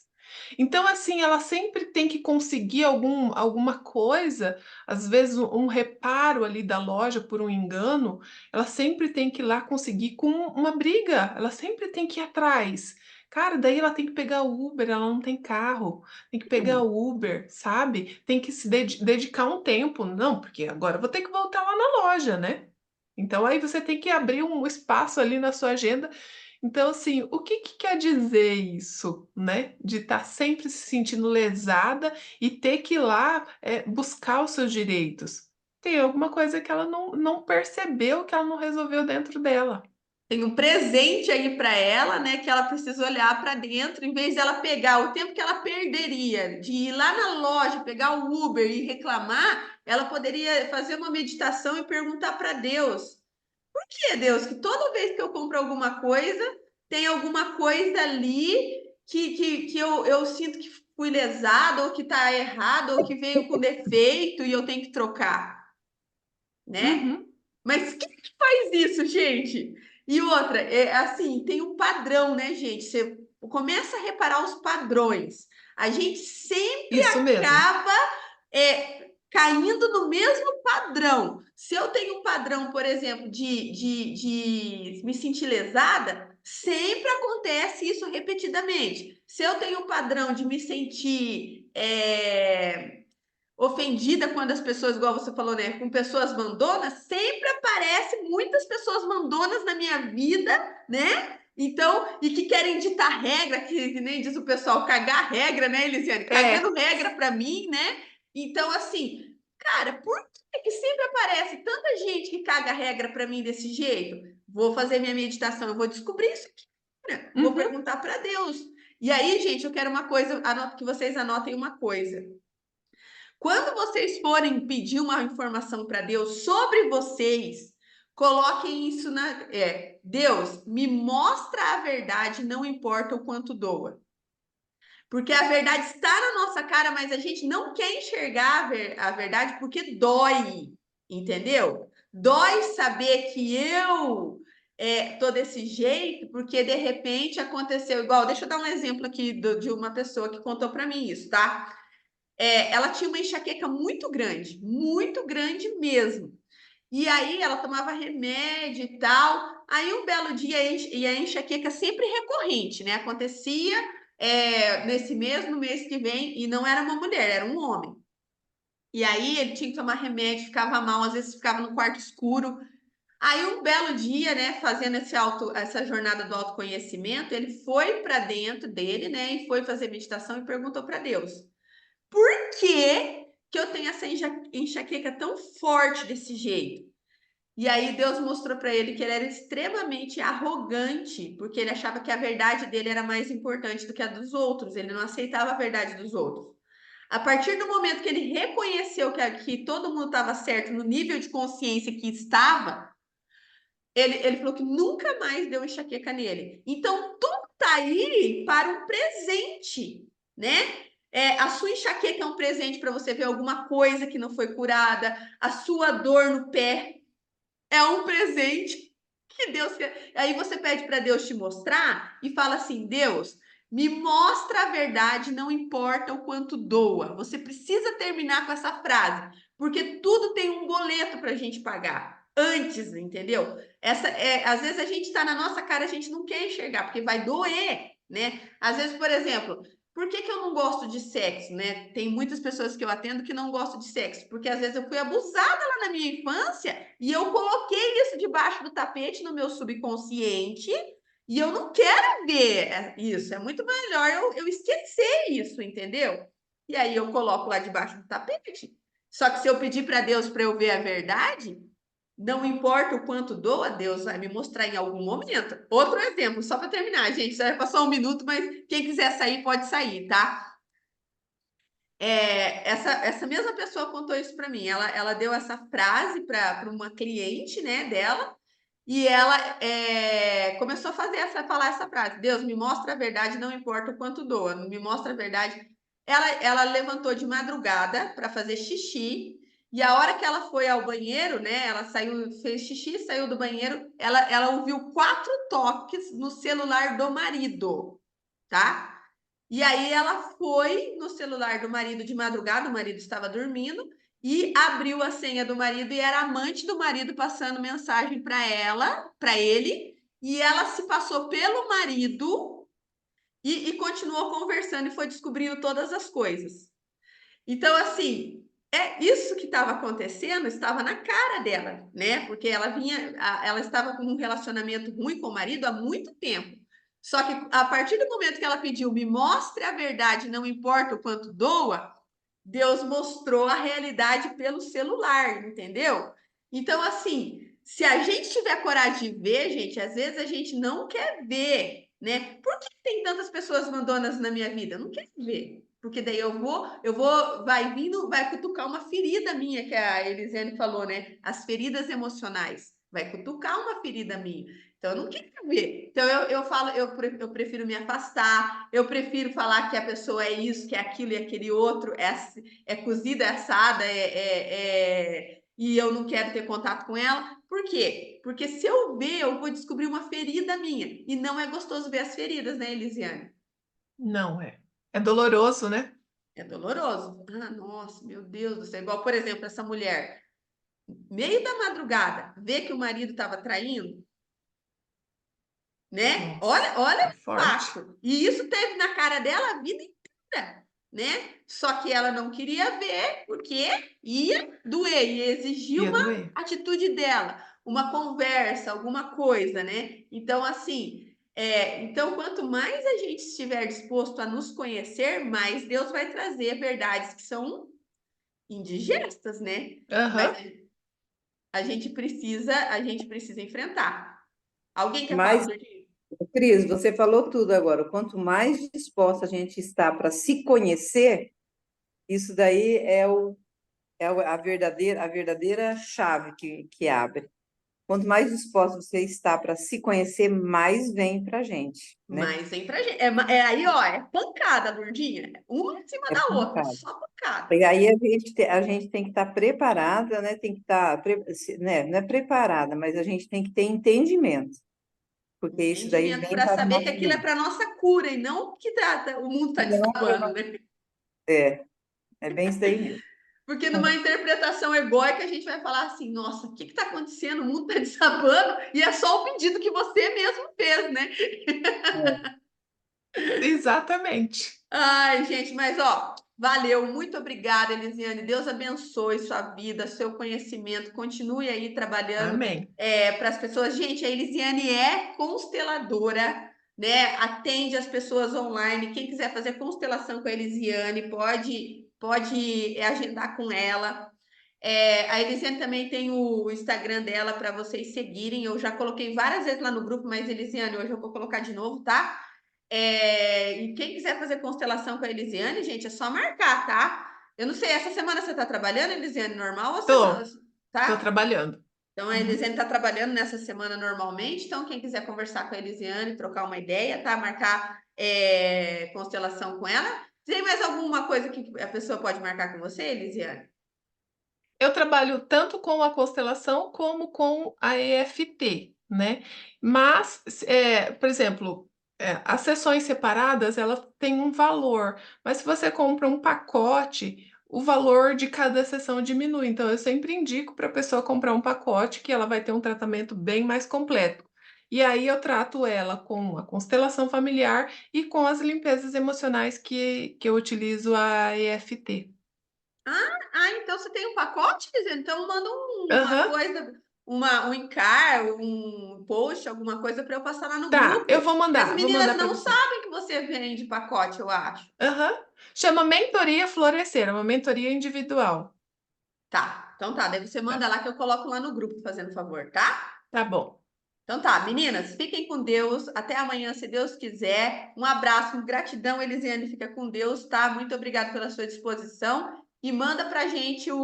Então, assim, ela sempre tem que conseguir alguma coisa, às vezes um reparo ali da loja por um engano, ela sempre tem que ir lá conseguir com uma briga, ela sempre tem que ir atrás. Cara, daí ela tem que pegar o Uber, ela não tem carro, tem que pegar o Uber, sabe? Tem que se dedicar um tempo. Não, porque agora eu vou ter que voltar lá na loja, né? Então aí você tem que abrir um espaço ali na sua agenda. Então, assim, o que que quer dizer isso, né? De estar sempre se sentindo lesada e ter que ir lá, buscar os seus direitos. Tem alguma coisa que ela não percebeu, que ela não resolveu dentro dela. tem um presente aí para ela, né? Que ela precisa olhar para dentro, em vez dela pegar o tempo que ela perderia de ir lá na loja, pegar o Uber e reclamar, ela poderia fazer uma meditação e perguntar para Deus: por que, Deus, que toda vez que eu compro alguma coisa, tem alguma coisa ali que eu sinto que fui lesada, ou que está errado, ou que veio com defeito e eu tenho que trocar, né? Uhum, Mas quem que faz isso, gente? E outra, assim, tem um padrão, né, gente? Você começa a reparar os padrões. A gente sempre isso mesmo. acaba caindo no mesmo padrão. Se eu tenho um padrão, por exemplo, de me sentir lesada, sempre acontece isso repetidamente. Se eu tenho um padrão de me sentir ofendida quando as pessoas, igual você falou, né, com pessoas mandonas, sempre aparece muitas pessoas mandonas na minha vida, né? Então, e que querem ditar regra, que nem diz o pessoal, cagar regra, né, Elisiane? É, Cagando regra para mim, né? Então, assim, cara, por que sempre aparece tanta gente que caga regra para mim desse jeito? vou fazer minha meditação, eu vou descobrir isso aqui, né? Vou perguntar para Deus. E aí, gente, eu quero uma coisa, que vocês anotem uma coisa. Quando vocês forem pedir uma informação para Deus sobre vocês, coloquem isso Deus, me mostra a verdade, não importa o quanto doa. Porque a verdade está na nossa cara, mas a gente não quer enxergar a verdade porque dói, entendeu? Dói saber que eu tô desse jeito, porque de repente aconteceu igual. Deixa eu dar um exemplo aqui de uma pessoa que contou para mim isso, tá? Ela tinha uma enxaqueca muito grande mesmo. E aí ela tomava remédio e tal. Aí um belo dia, e a enxaqueca sempre recorrente, né? Acontecia nesse mês, no mês que vem, e não era uma mulher, era um homem. E aí ele tinha que tomar remédio, ficava mal, às vezes ficava no quarto escuro. Aí um belo dia, né, fazendo essa jornada do autoconhecimento, ele foi para dentro dele, né, e foi fazer meditação e perguntou para Deus: por que eu tenho essa enxaqueca tão forte desse jeito? E aí Deus mostrou para ele que ele era extremamente arrogante, porque ele achava que a verdade dele era mais importante do que a dos outros, ele não aceitava a verdade dos outros. A partir do momento que ele reconheceu que todo mundo estava certo no nível de consciência que estava, ele falou que nunca mais deu enxaqueca nele. Então, tudo está aí para um presente, né? A sua enxaqueca é um presente para você ver alguma coisa que não foi curada, a sua dor no pé é um presente que Deus quer. Aí você pede para Deus te mostrar e fala assim: Deus, me mostra a verdade, não importa o quanto doa. Você precisa terminar com essa frase, porque tudo tem um boleto para a gente pagar antes, entendeu? Às vezes a gente está na nossa cara, a gente não quer enxergar, porque vai doer, né? Às vezes, por exemplo, por que eu não gosto de sexo, né? Tem muitas pessoas que eu atendo que não gostam de sexo, porque às vezes eu fui abusada lá na minha infância e eu coloquei isso debaixo do tapete no meu subconsciente e eu não quero ver isso. É muito melhor eu esquecer isso, entendeu? E aí eu coloco lá debaixo do tapete. Só que se eu pedir para Deus para eu ver a verdade, não importa o quanto doa, Deus vai me mostrar em algum momento. Outro exemplo, só para terminar, gente, já passou um minuto, mas quem quiser sair, pode sair, tá? Essa mesma pessoa contou isso para mim. Ela deu essa frase para uma cliente, né, dela, e ela começou a falar essa frase: Deus, me mostra a verdade, não importa o quanto doa, me mostra a verdade. Ela levantou de madrugada para fazer xixi, e a hora que ela foi ao banheiro, né, ela saiu, fez xixi, saiu do banheiro, ela ouviu 4 toques no celular do marido, tá? E aí ela foi no celular do marido de madrugada, o marido estava dormindo, e abriu a senha do marido e era a amante do marido passando mensagem para ele, e ela se passou pelo marido e continuou conversando e foi descobrindo todas as coisas. Então, assim, isso que estava acontecendo, estava na cara dela, né? Porque ela estava com um relacionamento ruim com o marido há muito tempo. Só que a partir do momento que ela pediu, me mostre a verdade, não importa o quanto doa, Deus mostrou a realidade pelo celular, entendeu? Então, assim, se a gente tiver coragem de ver, gente, às vezes a gente não quer ver, né? Por que tem tantas pessoas mandonas na minha vida? Eu não quero ver. Porque daí vai cutucar uma ferida minha, que a Elisiane falou, né? As feridas emocionais. Vai cutucar uma ferida minha. Então, eu não quero ver. Então, eu falo, eu prefiro me afastar, eu prefiro falar que a pessoa é isso, que é aquilo e aquele outro, é cozida, é assada, e eu não quero ter contato com ela. Por quê? Porque se eu ver, eu vou descobrir uma ferida minha. E não é gostoso ver as feridas, né, Elisiane? Não é. É doloroso, né? É doloroso. Ah, nossa, meu Deus do céu. Igual, por exemplo, essa mulher, meio da madrugada, vê que o marido estava traindo, né? Nossa, Olha é o forte. impacto. E isso teve na cara dela a vida inteira, né? Só que ela não queria ver, porque ia doer, ia exigir Ia uma doer. atitude dela, uma conversa, alguma coisa, né? Então, assim, então, quanto mais a gente estiver disposto a nos conhecer, mais Deus vai trazer verdades que são indigestas, né? Mas Aham. a gente precisa enfrentar. Alguém quer falar, Mas, Dordinha? Cris, você falou tudo agora. Quanto mais disposta a gente está para se conhecer, isso daí a verdadeira chave que abre. Quanto mais disposta você está para se conhecer, mais vem para a gente, né? Mas vem pra gente. É aí, ó, é pancada, Lourdinha. Uma em cima É da outra, pancada. só pancada. E aí a gente tem que estar preparada, né? Tem que estar, né? Não é preparada, mas a gente tem que ter entendimento, porque isso daí Entendimento vem para para o saber que nosso aquilo é bem. para nossa cura e não que o mundo está Não, desabando, né? é, é bem isso daí mesmo. Porque numa interpretação egóica a gente vai falar assim: nossa, o que está acontecendo? O mundo está desabando e é só o pedido que você mesmo fez, né? Exatamente. Ai, gente, mas ó, valeu, muito obrigada, Elisiane. Deus abençoe sua vida, seu conhecimento. Continue aí trabalhando Amém. para as pessoas. Gente, a Elisiane é consteladora, né? Atende as pessoas online. Quem quiser fazer constelação com a Elisiane, pode agendar com ela. A Elisiane também tem o Instagram dela para vocês seguirem. Eu já coloquei várias vezes lá no grupo, mas Elisiane, hoje eu vou colocar de novo, tá? E quem quiser fazer constelação com a Elisiane, gente, é só marcar, tá? Eu não sei, essa semana você tá trabalhando, Elisiane, normal ou semana, Tô tá? trabalhando. Então a Uhum. Elisiane tá trabalhando nessa semana normalmente, então quem quiser conversar com a Elisiane, trocar uma ideia, tá? Marcar constelação com ela. Tem mais alguma coisa que a pessoa pode marcar com você, Elisiane? Eu trabalho tanto com a constelação como com a EFT, né? Mas, por exemplo, as sessões separadas, ela tem um valor, mas se você compra um pacote, o valor de cada sessão diminui. Então, eu sempre indico para a pessoa comprar um pacote que ela vai ter um tratamento bem mais completo. E aí eu trato ela com a constelação familiar e com as limpezas emocionais que eu utilizo a EFT. Então você tem um pacote, Elisiane? Então manda uma Aham. coisa, um encar, um post, alguma coisa para eu passar lá no Tá, eu grupo. vou Que as vou meninas mandar para não você. sabem que você vende pacote, eu acho. Aham. Chama Mentoria Florescer, é uma mentoria individual. Tá, então tá. Daí você Tá, manda lá que eu coloco lá no grupo, fazendo favor, tá? tá bom. Então tá, meninas, fiquem com Deus. Até amanhã, se Deus quiser. Um abraço, gratidão, Elisiane. Fica com Deus, tá? Muito obrigada pela sua disposição. E manda pra gente os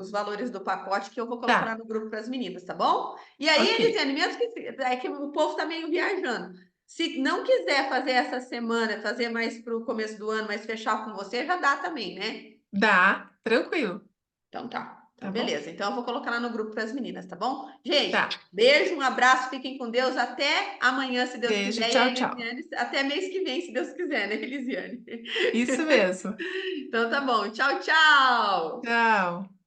valores do pacote que eu vou colocar lá Tá, no grupo para as meninas, tá bom? E aí, ok. Elisiane, mesmo que o povo tá meio viajando. Se não quiser fazer essa semana, fazer mais pro começo do ano, mas fechar com você, já dá também, né? Dá, tranquilo. Então tá. Então, Tá bom? beleza. Então eu vou colocar lá no grupo para as meninas, tá bom? Gente, Tá. beijo, um abraço, fiquem com Deus. Até amanhã, se Deus Beijo, quiser. E a tchau, tchau. Elisiane, até mês que vem, se Deus quiser, né, Elisiane? Isso mesmo. Então tá bom. Tchau, tchau. Tchau.